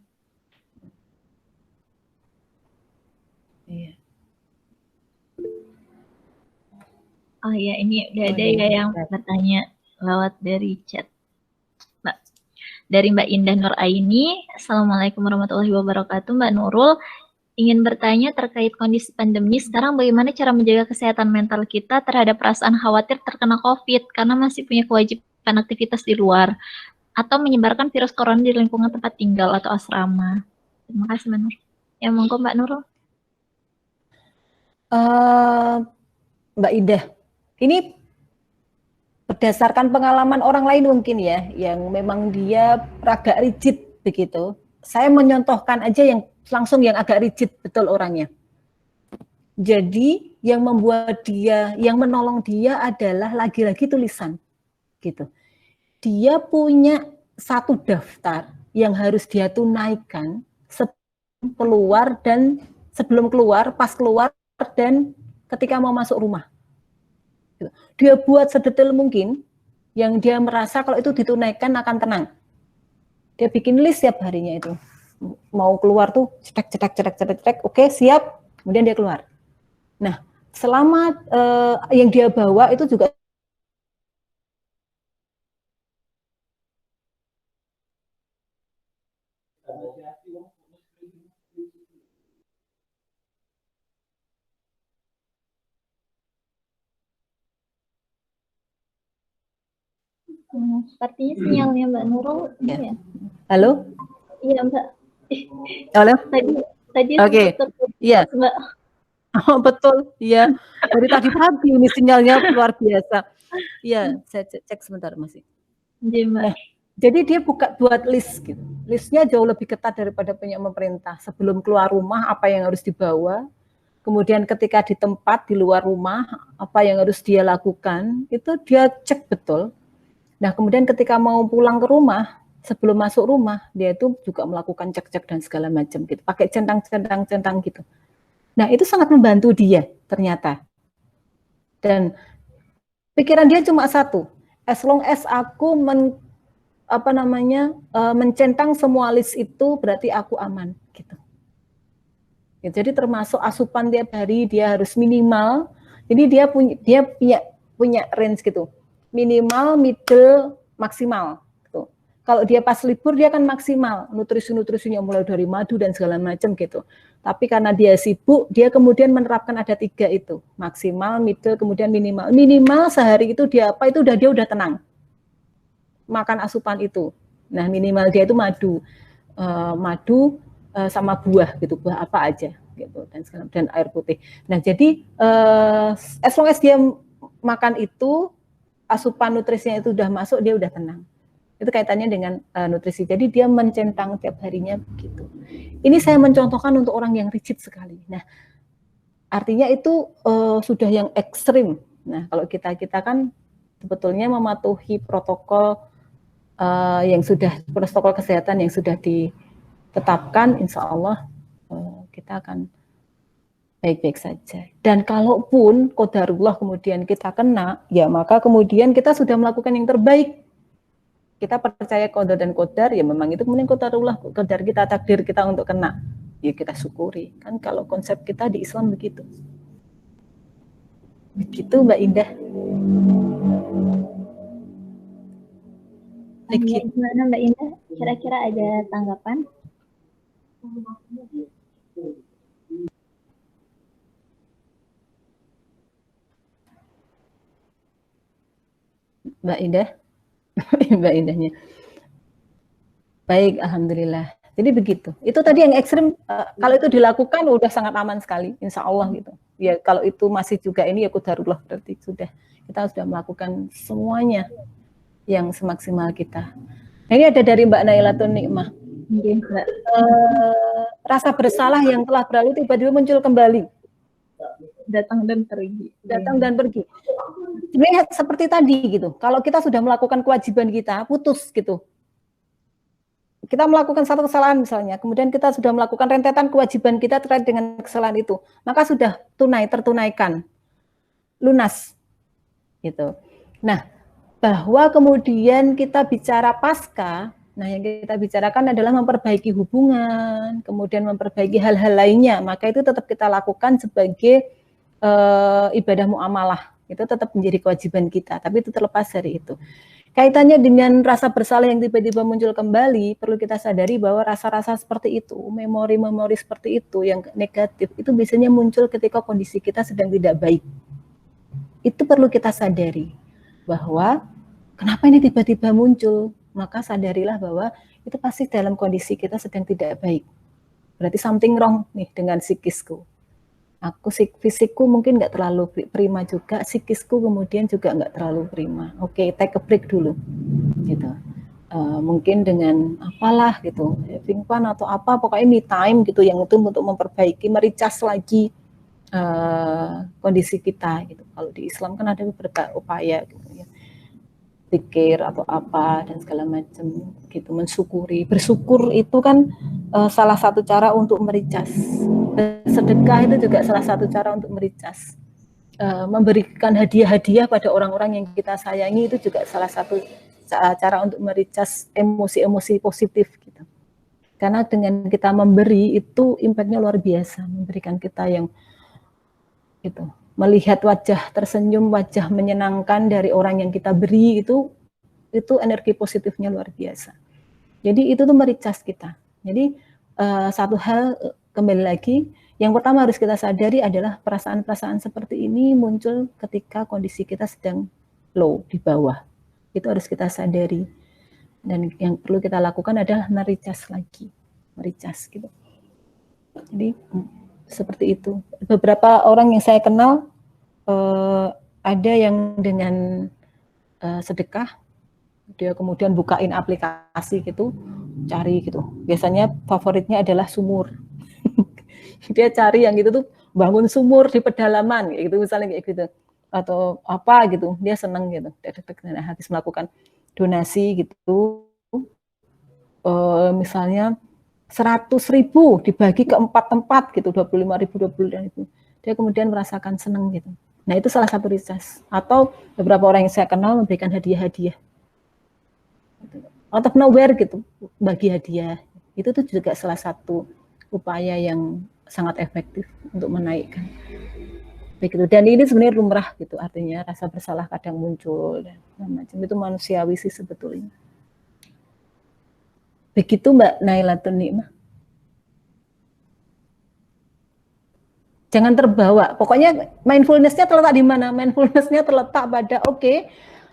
Iya. Oh iya, ini udah ada ya yang bertanya lewat dari chat. Mbak. Dari Mbak Indah Nur Aini, Assalamualaikum warahmatullahi wabarakatuh. Mbak Nurul, ingin bertanya terkait kondisi pandemi sekarang, bagaimana cara menjaga kesehatan mental kita terhadap perasaan khawatir terkena COVID karena masih punya kewajiban aktivitas di luar atau menyebarkan virus corona di lingkungan tempat tinggal atau asrama. Terima kasih Mbak Nurul. Ya monggo Mbak Nurul. Mbak Indah, ini berdasarkan pengalaman orang lain mungkin ya, yang memang dia agak rigid begitu. Saya menyontohkan aja yang langsung yang agak rigid betul orangnya. Jadi yang membuat dia, yang menolong dia adalah lagi-lagi tulisan, gitu. Dia punya satu daftar yang harus dia tunaikan sebelum keluar, pas keluar dan ketika mau masuk rumah. Dia buat sedetail mungkin yang dia merasa kalau itu ditunaikan akan tenang. Dia bikin list setiap harinya itu. Mau keluar tuh cetek, oke siap, kemudian dia keluar. Nah, selama yang dia bawa itu juga Sepertinya sinyalnya Mbak Nurul ya. Halo? Iya Mbak. Halo? Tadi oke. Iya. Mbak. Oh, betul. Iya. Dari tadi pagi ini sinyalnya luar biasa. Iya, saya cek sebentar masih. Iya, Mbak. Nah, jadi dia buat list gitu. Listnya jauh lebih ketat daripada punya pemerintah. Sebelum keluar rumah apa yang harus dibawa, kemudian ketika di tempat di luar rumah apa yang harus dia lakukan, itu dia cek betul. Nah, kemudian ketika mau pulang ke rumah, sebelum masuk rumah, dia itu juga melakukan cek-cek dan segala macam gitu, pakai centang gitu. Nah, itu sangat membantu dia ternyata. Dan pikiran dia cuma satu, as long as aku mencentang semua list itu berarti aku aman gitu. Ya, jadi termasuk asupan tiap hari dia harus minimal. Jadi dia punya range gitu. Minimal, middle, maksimal. Gitu. Kalau dia pas libur dia kan maksimal nutrisi-nutrisinya mulai dari madu dan segala macam gitu. Tapi karena dia sibuk, dia kemudian menerapkan ada 3 itu, maksimal, middle, kemudian minimal. Minimal sehari itu dia apa itu dia udah tenang. Makan asupan itu. Nah, minimal dia itu madu sama buah gitu, buah apa aja gitu dan air putih. Nah, jadi as long as dia makan itu, asupan nutrisinya itu udah masuk, dia udah tenang. Itu kaitannya dengan nutrisi. Jadi dia mencentang tiap harinya begitu. Ini saya mencontohkan untuk orang yang rigid sekali. Nah, artinya itu sudah yang ekstrim. Nah, kalau kita kan sebetulnya mematuhi protokol protokol kesehatan yang sudah ditetapkan, insya Allah kita akan baik-baik saja. Dan kalaupun qadarullah kemudian kita kena, ya maka kemudian kita sudah melakukan yang terbaik. Kita percaya qadar dan qadar, ya memang itu kemudian qadarullah, qadar kita, takdir kita untuk kena. Ya kita syukuri. Kan kalau konsep kita di Islam begitu. Begitu Mbak Indah. Gimana Mbak Indah? Kira-kira ada tanggapan? Mbak Indah, Mbak Indahnya. Baik, alhamdulillah. Jadi begitu. Itu tadi yang ekstrim, kalau itu dilakukan udah sangat aman sekali, insya Allah gitu. Ya kalau itu masih juga ini ya qadarullah, berarti kita sudah melakukan semuanya yang semaksimal kita. Nah, ini ada dari Mbak Nailatun Nikmah. Rasa bersalah yang telah berlalu tiba-tiba muncul kembali. Datang dan pergi. Sebenarnya seperti tadi gitu. Kalau kita sudah melakukan kewajiban kita, putus gitu. Kita melakukan satu kesalahan misalnya, kemudian kita sudah melakukan rentetan kewajiban kita terkait dengan kesalahan itu, maka sudah tertunaikan, lunas, gitu. Nah, bahwa kemudian kita bicara pasca, nah yang kita bicarakan adalah memperbaiki hubungan, kemudian memperbaiki hal-hal lainnya, maka itu tetap kita lakukan sebagai ibadah muamalah, itu tetap menjadi kewajiban kita, tapi itu terlepas dari itu. Kaitannya dengan rasa bersalah yang tiba-tiba muncul kembali, perlu kita sadari bahwa rasa-rasa seperti itu, memori-memori seperti itu yang negatif, itu biasanya muncul ketika kondisi kita sedang tidak baik. Itu perlu kita sadari, bahwa kenapa ini tiba-tiba muncul, maka sadarilah bahwa itu pasti dalam kondisi kita sedang tidak baik. Berarti something wrong nih dengan psikisku. Fisikku mungkin nggak terlalu prima juga, psikisku kemudian juga nggak terlalu prima. Oke, take a break dulu, gitu. Mungkin dengan apalah gitu, having fun atau apa, pokoknya me time gitu, yang itu untuk memperbaiki, mericas lagi kondisi kita gitu. Kalau di Islam kan ada beberapa upaya gitu ya, zikir atau apa dan segala macam gitu, mensyukuri. Bersyukur itu kan salah satu cara untuk mericas. Sedekah itu juga salah satu cara untuk mericas. Memberikan hadiah-hadiah pada orang-orang yang kita sayangi itu juga salah satu cara untuk mericas emosi-emosi positif gitu. Karena dengan kita memberi itu impact-nya luar biasa, memberikan kita yang gitu. Melihat wajah tersenyum, wajah menyenangkan dari orang yang kita beri itu energi positifnya luar biasa. Jadi itu tuh mericas kita. Jadi satu hal kembali lagi, yang pertama harus kita sadari adalah perasaan-perasaan seperti ini muncul ketika kondisi kita sedang low, di bawah. Itu harus kita sadari. Dan yang perlu kita lakukan adalah mericas lagi. Mericas gitu. Jadi seperti itu. Beberapa orang yang saya kenal, ada yang dengan sedekah, dia kemudian bukain aplikasi gitu, cari gitu. Biasanya favoritnya adalah sumur. Dia cari yang gitu tuh, bangun sumur di pedalaman gitu misalnya kayak gitu, atau apa gitu, dia seneng gitu. Dan habis melakukan donasi gitu, misalnya 100.000 dibagi ke 4 tempat gitu, 25.000, 25.000. Dia kemudian merasakan senang gitu. Nah, itu salah satu recharge. Atau beberapa orang yang saya kenal memberikan hadiah-hadiah. Out of nowhere gitu, bagi hadiah. Itu tuh juga salah satu upaya yang sangat efektif untuk menaikkan. Begitu. Dan ini sebenarnya lumrah gitu, artinya rasa bersalah kadang muncul dan macam itu manusiawi sih sebetulnya. Begitu Mbak Nailatun Nikmah. Jangan terbawa. Pokoknya mindfulness-nya terletak di mana? Mindfulness-nya terletak pada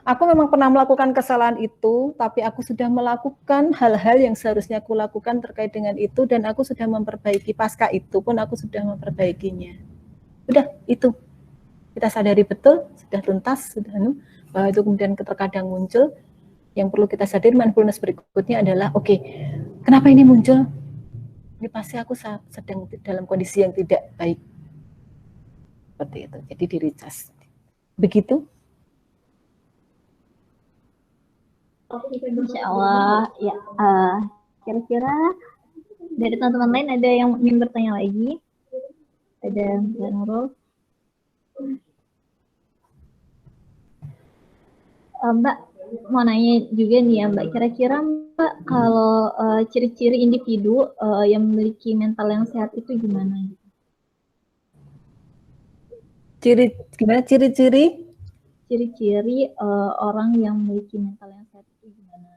aku memang pernah melakukan kesalahan itu, tapi aku sudah melakukan hal-hal yang seharusnya aku lakukan terkait dengan itu, dan aku sudah memperbaiki. Pasca itu pun aku sudah memperbaikinya. Udah, itu. Kita sadari betul, sudah tuntas, sudah bahwa itu kemudian terkadang muncul. Yang perlu kita sadari, mindfulness berikutnya adalah, kenapa ini muncul? Ini pasti aku sedang dalam kondisi yang tidak baik. Seperti itu. Jadi di-recharge. Begitu. Insya Allah. Ya, kira-kira dari teman-teman lain ada yang ingin bertanya lagi? Ada Mbak Nurul? Mbak, mau nanya juga nih ya Mbak, kira-kira Mbak kalau ciri-ciri individu yang memiliki mental yang sehat itu gimana? Gimana ciri-ciri? Ciri-ciri orang yang memiliki mental yang sehat itu gimana?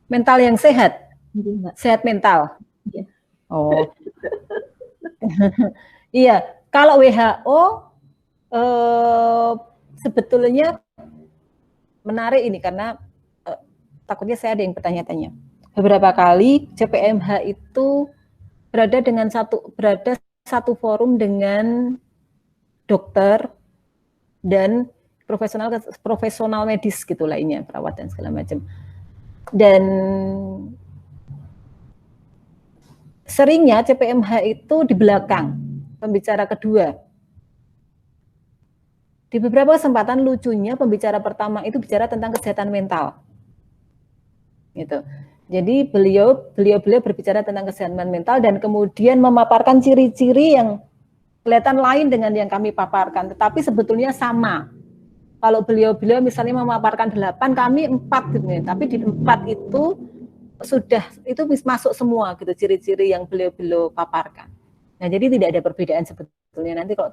Mental yang sehat? Jadi, Mbak. Sehat mental? Iya. Oh. Iya, kalau WHO sebetulnya menarik ini karena takutnya saya ada yang bertanya-tanya. Beberapa kali CPMH itu berada satu forum dengan dokter dan profesional medis gitu lainnya, perawat dan segala macam. Dan seringnya CPMH itu di belakang pembicara kedua. Di beberapa kesempatan lucunya pembicara pertama itu bicara tentang kesehatan mental. Gitu. Jadi beliau berbicara tentang kesehatan mental dan kemudian memaparkan ciri-ciri yang kelihatan lain dengan yang kami paparkan, tetapi sebetulnya sama. Kalau beliau misalnya memaparkan 8, kami 4 gitu ya. Tapi di 4 itu sudah itu masuk semua gitu ciri-ciri yang beliau paparkan. Nah, jadi tidak ada perbedaan sebetulnya. Nanti kalau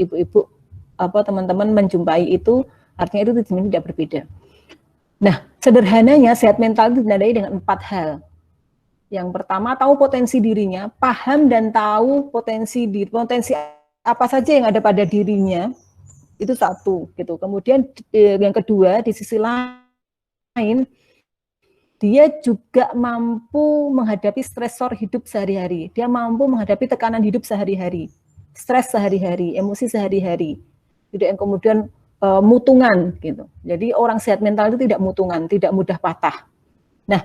ibu-ibu teman-teman menjumpai itu, artinya itu tidak berbeda. Nah, sederhananya sehat mental itu ditandai dengan 4 hal. Yang pertama, tahu potensi dirinya, paham dan tahu potensi apa saja yang ada pada dirinya, itu satu gitu. Kemudian yang kedua, di sisi lain, dia juga mampu menghadapi stresor hidup sehari-hari. Dia mampu menghadapi tekanan hidup sehari-hari, stres sehari-hari, emosi sehari-hari. Tidak yang kemudian mutungan gitu. Jadi orang sehat mental itu tidak mutungan, tidak mudah patah. Nah,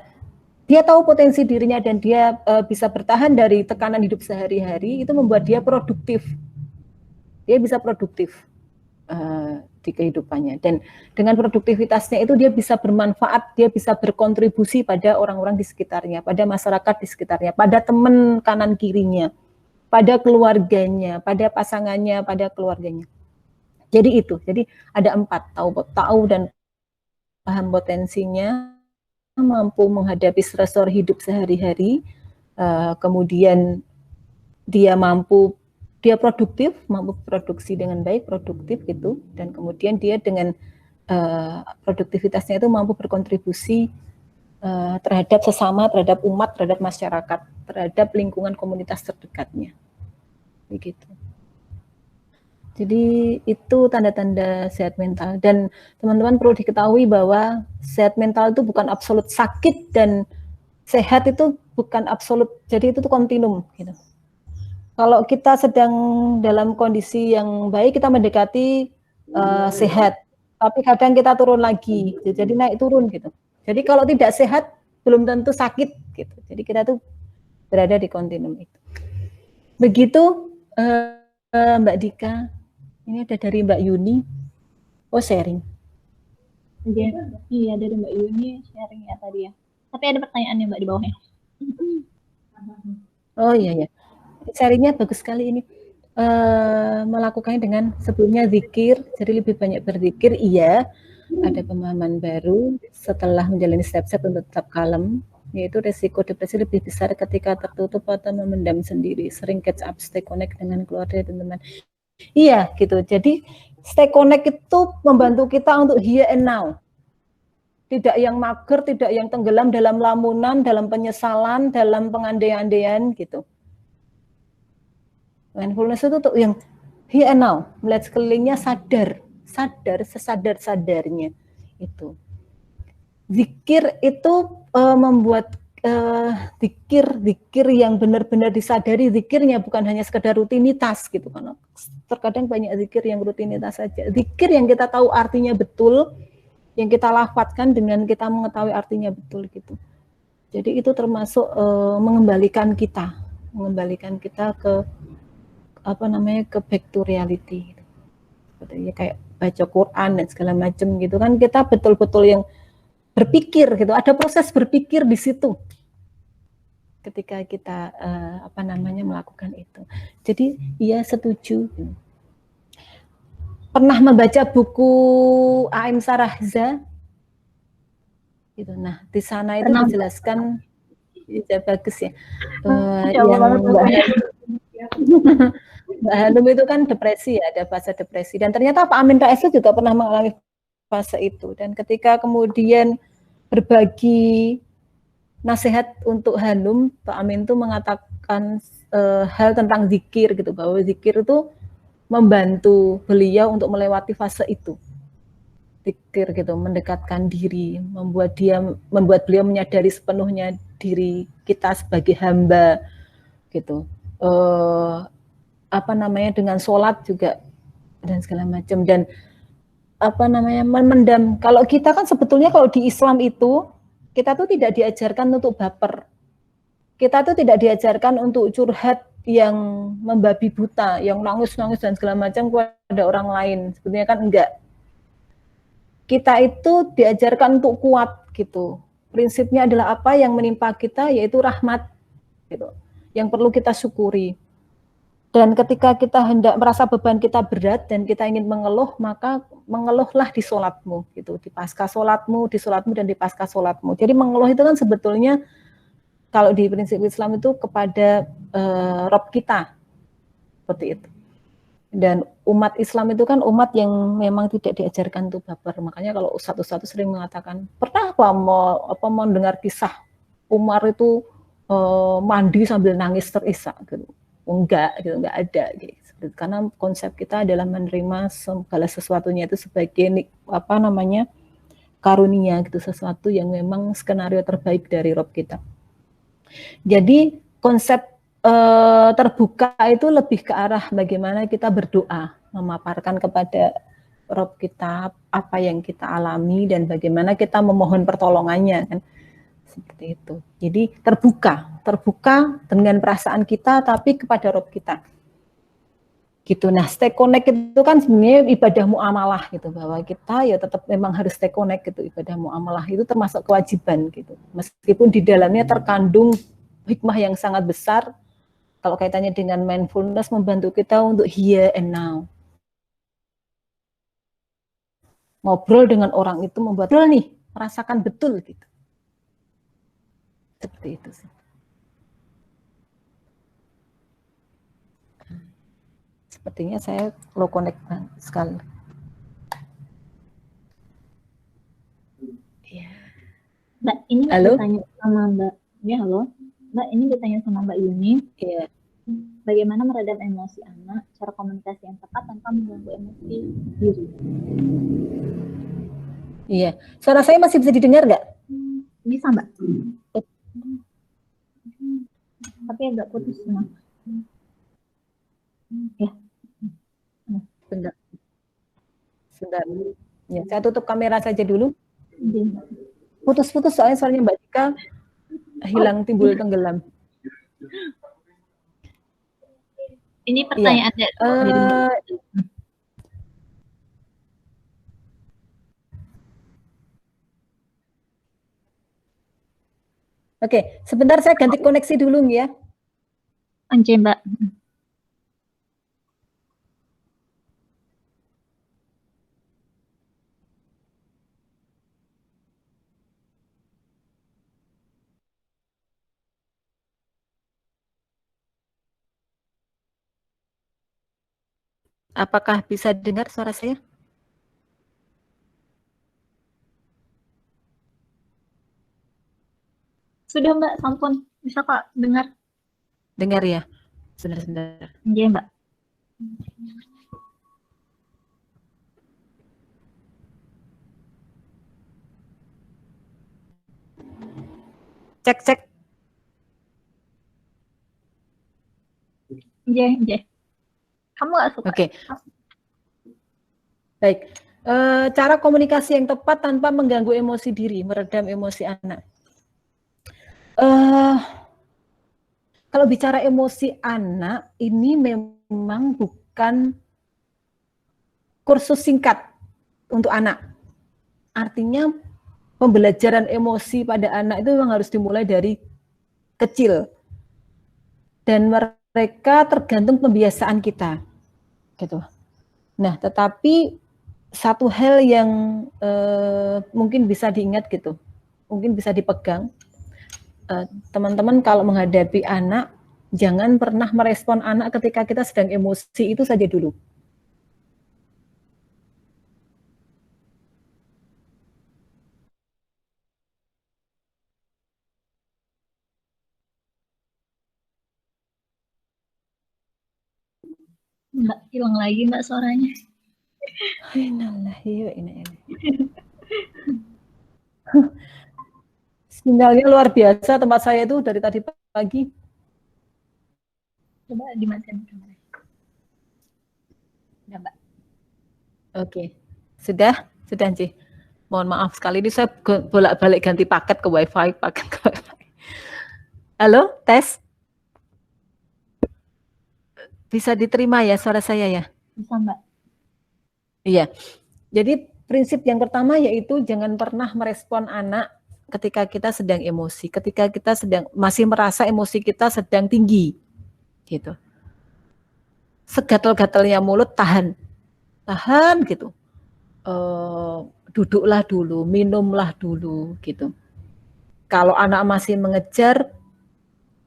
dia tahu potensi dirinya dan dia bisa bertahan dari tekanan hidup sehari-hari, itu membuat dia produktif. Dia bisa produktif di kehidupannya, dan dengan produktivitasnya itu dia bisa bermanfaat, dia bisa berkontribusi pada orang-orang di sekitarnya, pada masyarakat di sekitarnya, pada teman kanan kirinya, pada keluarganya, pada pasangannya, pada keluarganya. Jadi itu, jadi ada 4, tahu dan paham potensinya, mampu menghadapi stresor hidup sehari-hari, kemudian dia produktif, mampu produksi dengan baik, produktif gitu, dan kemudian dia dengan produktivitasnya itu mampu berkontribusi terhadap sesama, terhadap umat, terhadap masyarakat, terhadap lingkungan komunitas terdekatnya. Begitu. Jadi itu tanda-tanda sehat mental, dan teman-teman perlu diketahui bahwa sehat mental itu bukan absolut, sakit dan sehat itu bukan absolut, jadi itu tuh kontinum gitu. Kalau kita sedang dalam kondisi yang baik, kita mendekati sehat, tapi kadang kita turun lagi, jadi naik turun gitu. Jadi kalau tidak sehat belum tentu sakit gitu. Jadi kita tuh berada di kontinum itu. Begitu Mbak Dika. Ini ada dari Mbak Yuni. Oh, sharing. Iya, dari Mbak Yuni sharing ya tadi ya. Tapi ada pertanyaannya Mbak di bawahnya. Oh iya ya, sharingnya bagus sekali ini. Melakukannya dengan sebelumnya zikir, jadi lebih banyak berzikir. Iya, ada pemahaman baru setelah menjalani step-step untuk tetap kalem, yaitu resiko depresi lebih besar ketika tertutup atau memendam sendiri, sering catch up, stay connect dengan keluarga dan teman. Iya gitu, jadi stay connect itu membantu kita untuk here and now, tidak yang mager, tidak yang tenggelam dalam lamunan, dalam penyesalan, dalam pengandaian-andaian gitu. Mindfulness itu tuh yang here and now, melihat sekelilingnya, sadar sesadar-sadarnya itu. Zikir itu membuat zikir yang benar-benar disadari zikirnya, bukan hanya sekedar rutinitas gitu kan. Terkadang banyak zikir yang rutinitas saja. Zikir yang kita tahu artinya betul, yang kita lafadzkan dengan kita mengetahui artinya betul gitu. Jadi itu termasuk mengembalikan kita ke ke back to reality. Seperti kayak baca Quran dan segala macam gitu kan, kita betul-betul yang berpikir gitu, ada proses berpikir di situ ketika kita melakukan itu. Jadi iya setuju. Pernah membaca buku A.M. Sarahza gitu. Nah, di sana itu dijelaskan ya, bagus ya. Yang Mbak Hanum itu kan depresi ya, ada fase depresi. Dan ternyata Pak Amin Rais juga pernah mengalami fase itu. Dan ketika kemudian berbagi nasihat untuk Hanum, Pak Amin itu mengatakan hal tentang zikir gitu, bahwa zikir itu membantu beliau untuk melewati fase itu. Zikir gitu, mendekatkan diri, membuat beliau menyadari sepenuhnya diri kita sebagai hamba gitu. Dengan sholat juga dan segala macam, dan memendam. Kalau kita kan sebetulnya kalau di Islam itu kita tuh tidak diajarkan untuk baper, kita tuh tidak diajarkan untuk curhat yang membabi buta, yang nangis-nangis dan segala macam kepada orang lain. Sebetulnya kan enggak. Kita itu diajarkan untuk kuat gitu. Prinsipnya adalah apa yang menimpa kita, yaitu rahmat gitu, yang perlu kita syukuri. Dan ketika kita hendak merasa beban kita berat dan kita ingin mengeluh, maka mengeluhlah di sholatmu gitu, di pasca sholatmu, dan di pasca sholatmu. Jadi mengeluh itu kan sebetulnya kalau di prinsip Islam itu kepada Rabb kita, seperti itu. Dan umat Islam itu kan umat yang memang tidak diajarkan untuk baper. Makanya kalau ustadz-ustadz sering mengatakan, pernah mau dengar kisah Umar itu mandi sambil nangis terisak gitu. Enggak ada gitu. Karena konsep kita adalah menerima segala sesuatunya itu sebagai karunia gitu, sesuatu yang memang skenario terbaik dari Rob kita. Jadi konsep terbuka itu lebih ke arah bagaimana kita berdoa, memaparkan kepada Rob kita apa yang kita alami dan bagaimana kita memohon pertolongannya kan. Seperti itu. Jadi terbuka dengan perasaan kita tapi kepada Rob kita. Gitu. Nah, stay connect itu kan sebenarnya ibadah muamalah gitu, bahwa kita ya tetap memang harus stay connect gitu. Ibadah muamalah itu termasuk kewajiban gitu. Meskipun di dalamnya terkandung hikmah yang sangat besar. Kalau kaitannya dengan mindfulness, membantu kita untuk here and now. Ngobrol dengan orang itu membuat nih, merasakan betul gitu. Seperti itu sih. Sepertinya saya low connect sekali. Mbak, ini bertanya sama Mbak. Ya, halo. Mbak, ini bertanya sama Mbak Yuni. Iya. Bagaimana meredam emosi anak, cara komunikasi yang tepat tanpa mengganggu emosi diri? Iya. Suara saya masih bisa didengar nggak? Bisa, Mbak. Tapi agak putus semua. Ya. Sebentar. Ya, saya tutup kamera saja dulu. Putus-putus soalnya Mbak Dika hilang timbul tenggelam. Ini pertanyaan Oke, sebentar saya ganti koneksi dulu ya. Oke, Mbak. Apakah bisa dengar suara saya? Sudah, Mbak, sampun. Bisa Kak dengar? Dengar ya? Sebentar. Iya, Mbak. Cek. Iya, iya. Kamu gak suka? Oke. Baik. Cara komunikasi yang tepat tanpa mengganggu emosi diri, meredam emosi anak. Kalau bicara emosi anak, ini memang bukan kursus singkat untuk anak. Artinya pembelajaran emosi pada anak itu memang harus dimulai dari kecil. Dan mereka tergantung pembiasaan kita. Gitu. Nah, tetapi satu hal yang mungkin bisa diingat gitu, mungkin bisa dipegang, teman-teman kalau menghadapi anak, jangan pernah merespon anak ketika kita sedang emosi, itu saja dulu. Mbak, hilang lagi Mbak suaranya. Sinyalnya luar biasa tempat saya itu dari tadi pagi. Coba dimatiin kameranya. Udah, Mbak. Oke, sudah Ci. Mohon maaf sekali ini saya bolak-balik ganti paket ke WiFi. Halo, tes. Bisa diterima ya suara saya ya? Bisa, Mbak. Iya. Jadi prinsip yang pertama yaitu jangan pernah merespon anak ketika kita sedang emosi, ketika kita masih merasa emosi kita sedang tinggi. Gitu. Segatal-gatalnya mulut tahan gitu. Duduklah dulu, minumlah dulu gitu. Kalau anak masih mengejar,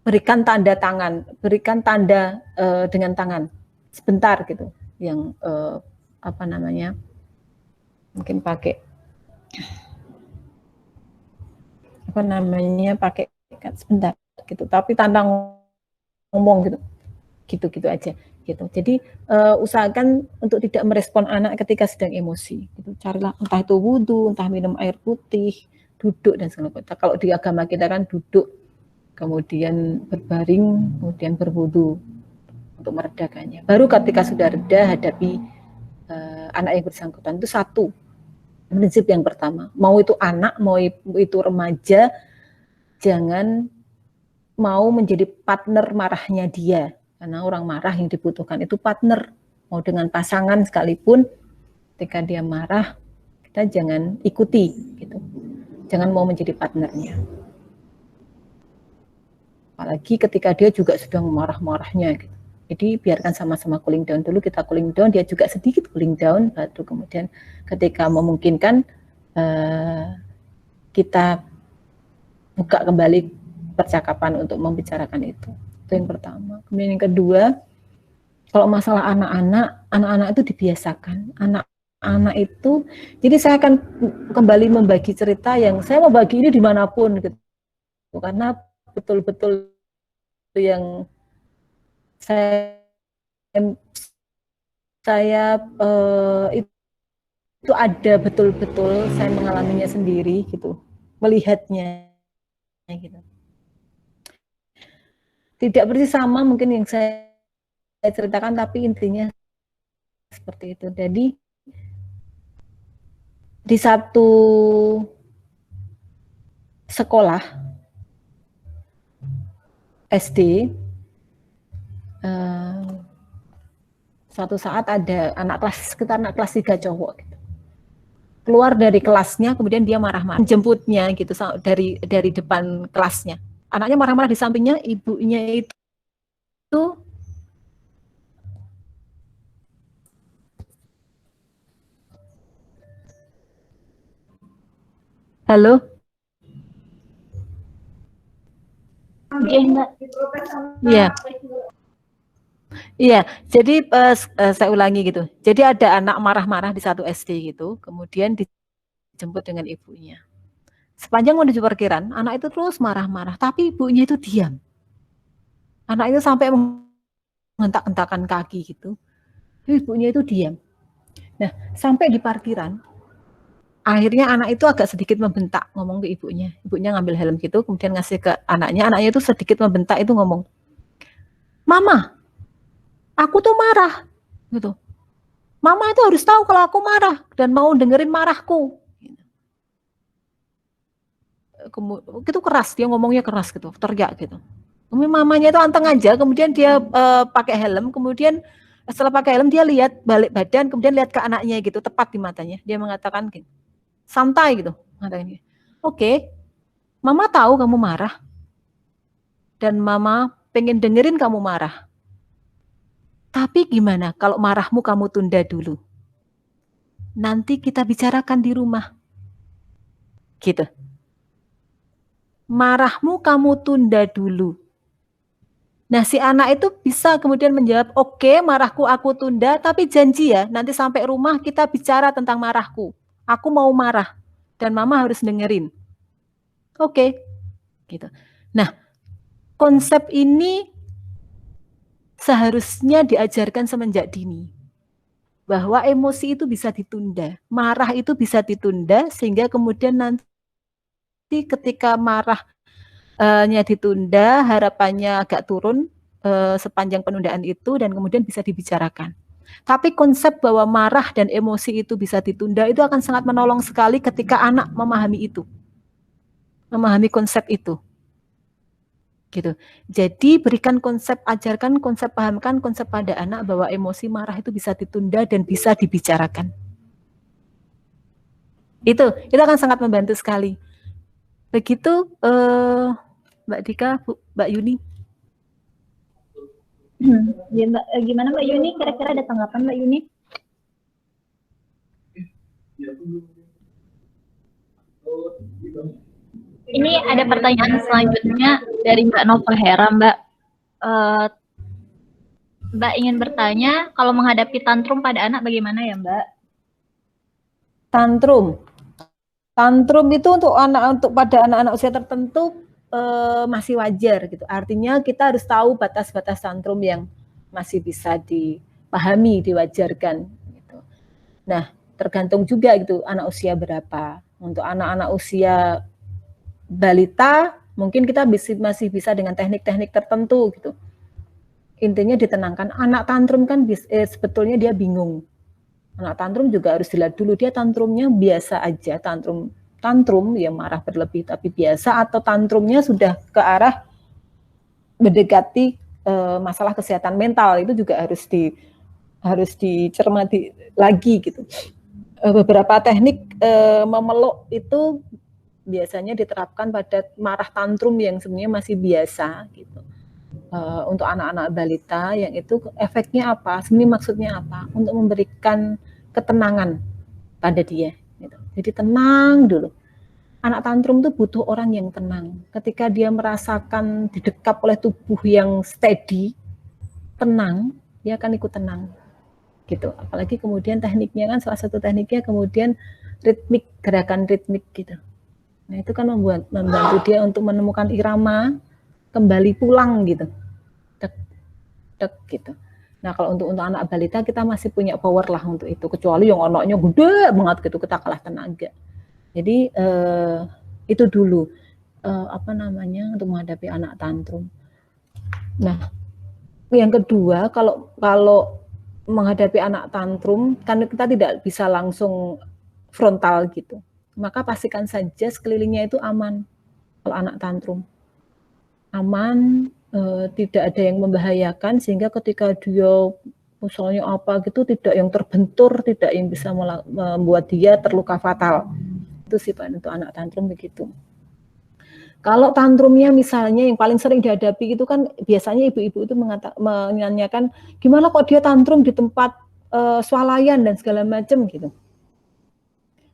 berikan tanda tangan, berikan tanda dengan tangan sebentar gitu, yang mungkin pakai pakai sebentar gitu, tapi tantang ngomong gitu aja gitu. Jadi usahakan untuk tidak merespon anak ketika sedang emosi gitu. Carilah entah itu wudhu, entah minum air putih, duduk dan segala macam. Kalau di agama kita kan duduk, kemudian berbaring, kemudian berwudhu untuk meredakannya. Baru ketika sudah reda hadapi anak yang bersangkutan. Itu satu prinsip yang pertama. Mau itu anak, mau itu remaja, jangan mau menjadi partner marahnya dia. Karena orang marah yang dibutuhkan itu partner. Mau dengan pasangan sekalipun, ketika dia marah, kita jangan ikuti. Gitu. Jangan mau menjadi partnernya. Apalagi ketika dia juga sedang marah-marahnya. Gitu. Jadi biarkan sama-sama cooling down dulu, kita cooling down, dia juga sedikit cooling down, baru kemudian ketika memungkinkan kita buka kembali percakapan untuk membicarakan itu. Itu yang pertama. Kemudian yang kedua, kalau masalah anak-anak itu dibiasakan. Anak-anak itu, jadi saya akan kembali membagi cerita yang saya mau bagi ini dimanapun gitu. Karena betul-betul yang saya itu ada betul-betul saya mengalaminya sendiri gitu, melihatnya gitu. Tidak persis sama mungkin yang saya ceritakan, tapi intinya seperti itu. Jadi di satu sekolah SD, suatu saat ada sekitar anak kelas 3 cowok gitu. keluar dari kelasnya, kemudian dia marah-marah, jemputnya gitu dari depan kelasnya. Anaknya marah-marah di sampingnya, ibunya itu halo? Iya, Mbak. Iya. Iya, jadi saya ulangi gitu. Jadi ada anak marah-marah di satu SD gitu, kemudian dijemput dengan ibunya. Sepanjang menuju parkiran, anak itu terus marah-marah, tapi ibunya itu diam. Anak itu sampai menghentak-hentakan kaki gitu. Ibunya itu diam. Nah, sampai di parkiran, akhirnya anak itu agak sedikit membentak ngomong ke ibunya. Ibunya ngambil helm gitu, kemudian ngasih ke anaknya. Anaknya itu sedikit membentak itu ngomong, "Mama, aku tuh marah." Gitu. "Mama itu harus tahu kalau aku marah dan mau dengerin marahku." Itu keras, dia ngomongnya keras gitu, teriak gitu. Kemudian mamanya itu anteng aja, kemudian dia pakai helm, kemudian setelah pakai helm dia lihat balik badan, kemudian lihat ke anaknya gitu, tepat di matanya. Dia mengatakan gitu, santai gitu, mengatakan gitu. Oke, mama tahu kamu marah, dan mama pengen dengerin kamu marah. Tapi gimana kalau marahmu kamu tunda dulu? Nanti kita bicarakan di rumah. Gitu. Marahmu kamu tunda dulu. Nah, si anak itu bisa kemudian menjawab, "Oke, marahku aku tunda, tapi janji ya, nanti sampai rumah kita bicara tentang marahku. Aku mau marah, dan mama harus dengerin." Oke, gitu. Nah, konsep ini seharusnya diajarkan semenjak dini. Bahwa emosi itu bisa ditunda, marah itu bisa ditunda, sehingga kemudian nanti ketika marahnya ditunda, harapannya agak turun sepanjang penundaan itu, dan kemudian bisa dibicarakan. Tapi konsep bahwa marah dan emosi itu bisa ditunda itu akan sangat menolong sekali ketika anak memahami itu, memahami konsep itu. Gitu. Jadi berikan konsep, ajarkan konsep, pahamkan konsep pada anak bahwa emosi marah itu bisa ditunda dan bisa dibicarakan. Itu akan sangat membantu sekali. Begitu Mbak Dika, Mbak Yuni. Ya, Mbak, gimana Mbak Yuni? Kira-kira ada tanggapan Mbak Yuni? Ini ada pertanyaan selanjutnya dari Mbak Nova Hera, Mbak. Mbak ingin bertanya, kalau menghadapi tantrum pada anak bagaimana ya, Mbak? Tantrum itu untuk pada anak-anak usia tertentu masih wajar gitu. Artinya kita harus tahu batas-batas tantrum yang masih bisa dipahami, diwajarkan. Gitu. Nah, tergantung juga gitu anak usia berapa. Untuk anak-anak usia balita, mungkin kita masih bisa dengan teknik-teknik tertentu gitu. Intinya ditenangkan. Anak tantrum kan sebetulnya dia bingung. Anak tantrum juga harus dilihat dulu, dia tantrumnya biasa aja, tantrum ya marah berlebih tapi biasa, atau tantrumnya sudah ke arah mendekati masalah kesehatan mental. Itu juga harus dicermati lagi gitu. Beberapa teknik memeluk itu biasanya diterapkan pada marah tantrum yang sebenarnya masih biasa gitu. Untuk anak-anak balita yang itu efeknya apa? Sebenarnya maksudnya apa? Untuk memberikan ketenangan pada dia. Gitu. Jadi tenang dulu. Anak tantrum itu butuh orang yang tenang. Ketika dia merasakan didekap oleh tubuh yang steady, tenang, dia akan ikut tenang. Gitu. Apalagi kemudian tekniknya kan salah satu tekniknya kemudian ritmik, gerakan ritmik gitu. Nah itu kan membantu dia untuk menemukan irama, kembali pulang gitu. Dek, dek gitu. Nah kalau untuk anak balita kita masih punya power lah untuk itu, kecuali yang anaknya gede banget gitu, kita kalah tenaga. Jadi itu dulu untuk menghadapi anak tantrum. Nah yang kedua, kalau menghadapi anak tantrum kan kita tidak bisa langsung frontal gitu, maka pastikan saja sekelilingnya itu aman. Kalau anak tantrum aman, tidak ada yang membahayakan, sehingga ketika dia misalnya apa gitu, tidak yang terbentur, tidak yang bisa membuat dia terluka fatal. Itu sih Pak untuk anak tantrum begitu. Kalau tantrumnya misalnya yang paling sering dihadapi itu kan biasanya ibu-ibu itu menanyakan gimana kok dia tantrum di tempat swalayan dan segala macam gitu.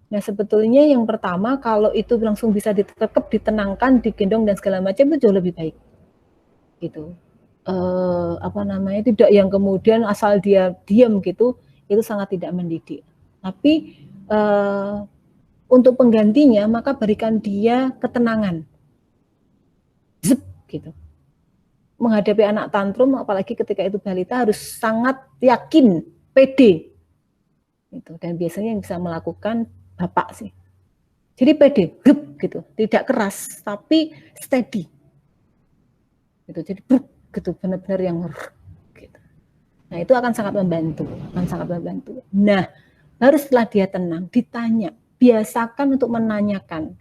Nah sebetulnya yang pertama kalau itu langsung bisa ditekep, ditenangkan, digendong dan segala macam itu jauh lebih baik gitu. Tidak yang kemudian asal dia diam gitu, itu sangat tidak mendidik. Tapi untuk penggantinya maka berikan dia ketenangan. Zep, gitu. Menghadapi anak tantrum apalagi ketika itu balita harus sangat yakin, pede. Gitu. Dan biasanya yang bisa melakukan bapak sih. Jadi pede, gitu, tidak keras tapi steady. Gitu. Jadi gitu, benar-benar yang gitu. Nah, itu akan sangat membantu, Nah, baru setelah dia tenang, ditanya, biasakan untuk menanyakan.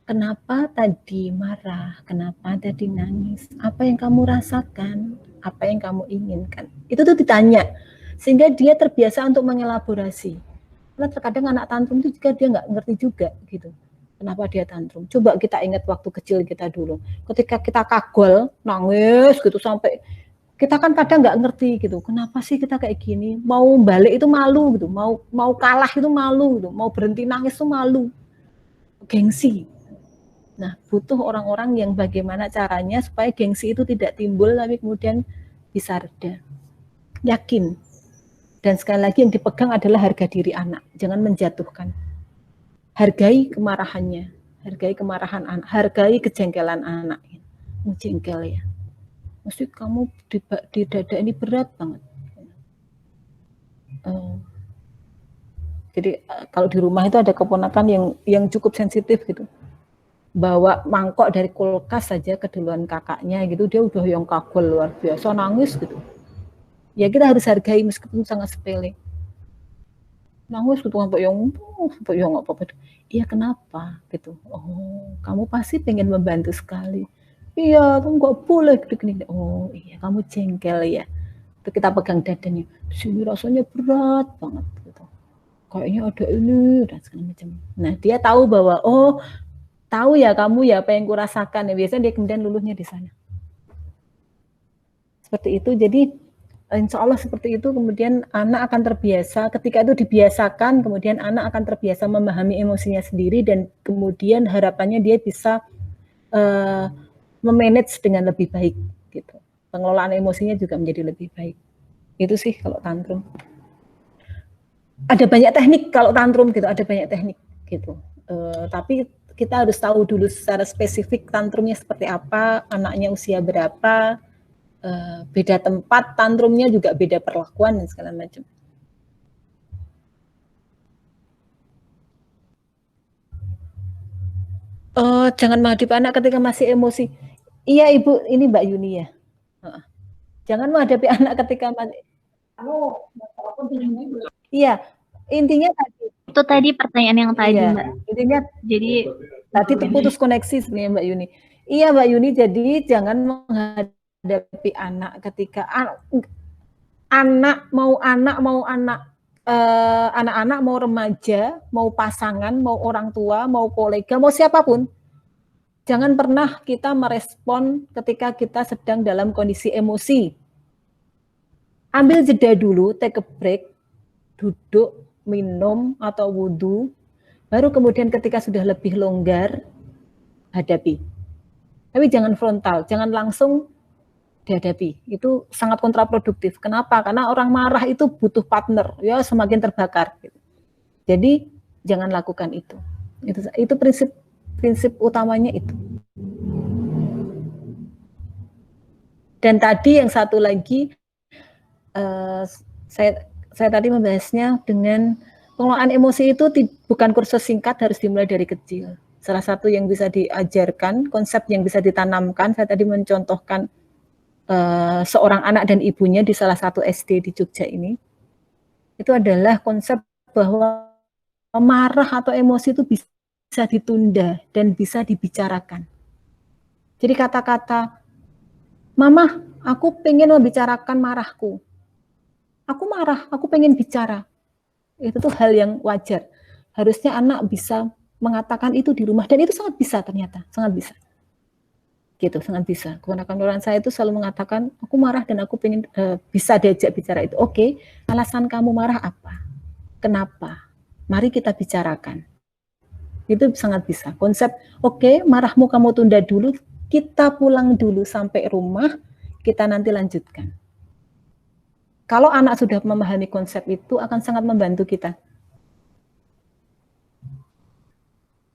Kenapa tadi marah? Kenapa tadi nangis? Apa yang kamu rasakan? Apa yang kamu inginkan? Itu tuh ditanya, sehingga dia terbiasa untuk mengelaborasi. Karena terkadang anak tantrum itu juga dia nggak ngerti juga gitu. Kenapa dia tantrum? Coba kita ingat waktu kecil kita dulu. Ketika kita kagol, nangis gitu sampai kita kan kadang nggak ngerti gitu. Kenapa sih kita kayak gini? Mau balik itu malu gitu. Mau kalah itu malu gitu. Mau berhenti nangis itu malu. Gengsi. Nah, butuh orang-orang yang bagaimana caranya supaya gengsi itu tidak timbul tapi kemudian bisa reda. Yakin. Dan sekali lagi yang dipegang adalah harga diri anak. Jangan menjatuhkan. Hargai kemarahannya, hargai kemarahan anak, hargai kejengkelan anak. Jengkel ya. Mesti kamu di dada ini berat banget. Jadi kalau di rumah itu ada keponakan yang cukup sensitif gitu. Bawa mangkok dari kulkas saja ke duluan kakaknya gitu, dia udah yang kagol luar biasa, nangis gitu. Ya kita harus hargai meskipun sangat sepele. Nangis gitu sampai yang nggak apa-apa. Iya kenapa gitu? Oh kamu pasti pengen membantu sekali. Iya kamu nggak boleh gini. Oh iya kamu jengkel ya. Itu kita pegang dadanya. Sini rasanya berat banget gitu. Kayaknya ada ini dan segala macam. Nah dia tahu bahwa tahu ya kamu ya apa yang kurasakan ya. Biasanya dia kemudian luluhnya di sana. Seperti itu. Jadi insya Allah seperti itu, kemudian anak akan terbiasa, ketika itu dibiasakan, kemudian anak akan terbiasa memahami emosinya sendiri dan kemudian harapannya dia bisa memanage dengan lebih baik gitu. Pengelolaan emosinya juga menjadi lebih baik. Itu sih kalau tantrum. Ada banyak teknik kalau tantrum gitu, ada banyak teknik gitu. Tapi kita harus tahu dulu secara spesifik tantrumnya seperti apa, anaknya usia berapa, beda tempat tantrumnya juga beda perlakuan dan segala macam. Jangan menghadapi anak ketika masih emosi. Iya Ibu, ini Mbak Yuni ya. Jangan menghadapi anak ketika masih. Iya, intinya tadi. Itu tadi pertanyaan yang tadi iya, Mbak. Intinya jadi tadi terputus koneksi sebenarnya Mbak Yuni. Iya Mbak Yuni, jadi jangan menghadapi anak ketika anak-anak mau remaja, mau pasangan, mau orang tua, mau kolega, mau siapapun. Jangan pernah kita merespon ketika kita sedang dalam kondisi emosi. Ambil jeda dulu, take a break, duduk, minum atau wudhu, baru kemudian ketika sudah lebih longgar, hadapi. Tapi jangan frontal, jangan langsung dihadapi. Itu sangat kontraproduktif. Kenapa? Karena orang marah itu butuh partner, ya semakin terbakar. Jadi jangan lakukan itu. Itu prinsip utamanya itu. Dan tadi yang satu lagi, saya tadi membahasnya dengan pengelolaan emosi itu bukan kursus singkat, harus dimulai dari kecil. Salah satu yang bisa diajarkan, konsep yang bisa ditanamkan, saya tadi mencontohkan seorang anak dan ibunya di salah satu SD di Jogja ini, itu adalah konsep bahwa marah atau emosi itu bisa ditunda dan bisa dibicarakan. Jadi kata-kata, Mama, aku pengen membicarakan marahku. Aku marah, aku pengen bicara. Itu tuh hal yang wajar. Harusnya anak bisa mengatakan itu di rumah, dan itu sangat bisa ternyata, sangat bisa. Gitu, sangat bisa. Keponakan saya itu selalu mengatakan, aku marah dan aku pengen bisa diajak bicara itu. Oke, alasan kamu marah apa? Kenapa? Mari kita bicarakan. Itu sangat bisa. Konsep, oke, marahmu kamu tunda dulu, kita pulang dulu sampai rumah, kita nanti lanjutkan. Kalau anak sudah memahami konsep itu, akan sangat membantu kita.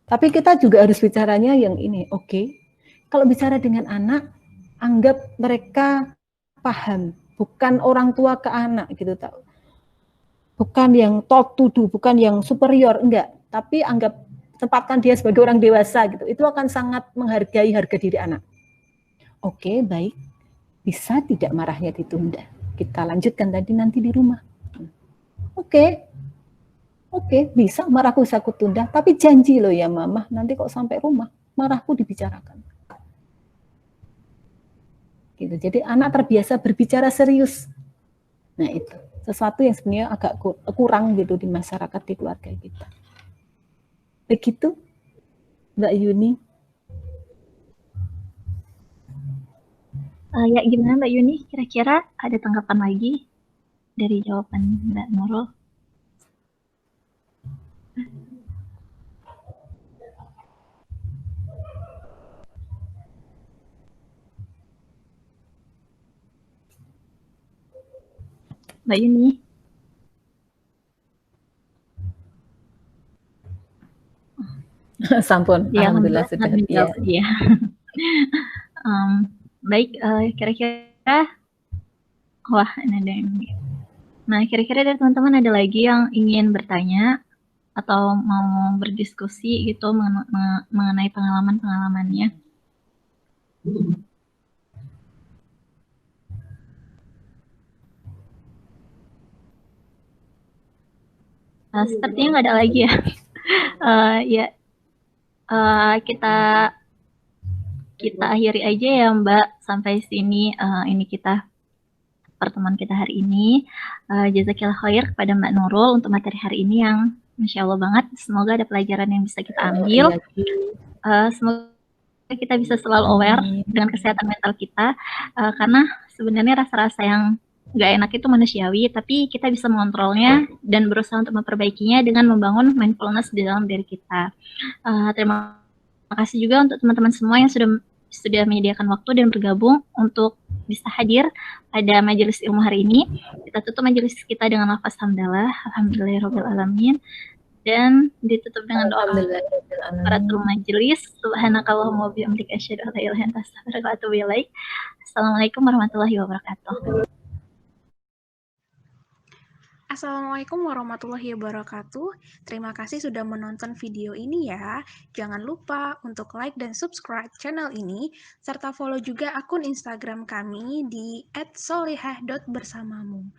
Tapi kita juga harus bicaranya yang ini, oke. Kalau bicara dengan anak, anggap mereka paham, bukan orang tua ke anak gitu, tahu. Bukan yang talk to do, bukan yang superior, enggak. Tapi anggap tempatkan dia sebagai orang dewasa gitu. Itu akan sangat menghargai harga diri anak. Oke, baik. Bisa tidak marahnya ditunda? Kita lanjutkan tadi nanti di rumah. Oke, bisa marahku bisa aku tunda, tapi janji loh ya mama, nanti kok sampai rumah, marahku dibicarakan. Gitu. Jadi anak terbiasa berbicara serius. Nah itu, sesuatu yang sebenarnya agak kurang gitu di masyarakat, di keluarga kita. Begitu, Mbak Yuni. Ya gimana Mbak Yuni, kira-kira ada tanggapan lagi dari jawaban Mbak Nurul? Mbak Yuni. Sampun, Ya, alhamdulillah sudah. Ya. Baik, kira-kira, wah ini ada yang. Nah, kira-kira dari teman-teman ada lagi yang ingin bertanya atau mau berdiskusi gitu mengenai pengalaman-pengalamannya? Sepertinya nggak ada lagi ya. Ya, kita akhiri aja ya Mbak, sampai sini ini pertemuan kita hari ini. Jazakillah khair kepada Mbak Nurul untuk materi hari ini yang Masya Allah banget. Semoga ada pelajaran yang bisa kita ambil. Semoga kita bisa selalu aware dengan kesehatan mental kita, karena sebenarnya rasa-rasa yang nggak enak itu manusiawi, tapi kita bisa mengontrolnya dan berusaha untuk memperbaikinya dengan membangun mindfulness di dalam diri kita. Terima kasih juga untuk teman-teman semua yang sudah menyediakan waktu dan bergabung untuk bisa hadir pada majelis ilmu hari ini. Kita tutup majelis kita dengan lafaz hamdalah, alhamdulillahirabbil alamin, dan ditutup dengan doa kafaratul majelis, subhanakallahumma wa bihamdika asyhadu an la ilaha illa anta astaghfiruka wa atubu ilaik. Assalamualaikum warahmatullahi wabarakatuh. Assalamualaikum warahmatullahi wabarakatuh. Terima kasih sudah menonton video ini ya. Jangan lupa untuk like dan subscribe channel ini, serta follow juga akun Instagram kami di @solihah.bersamamu.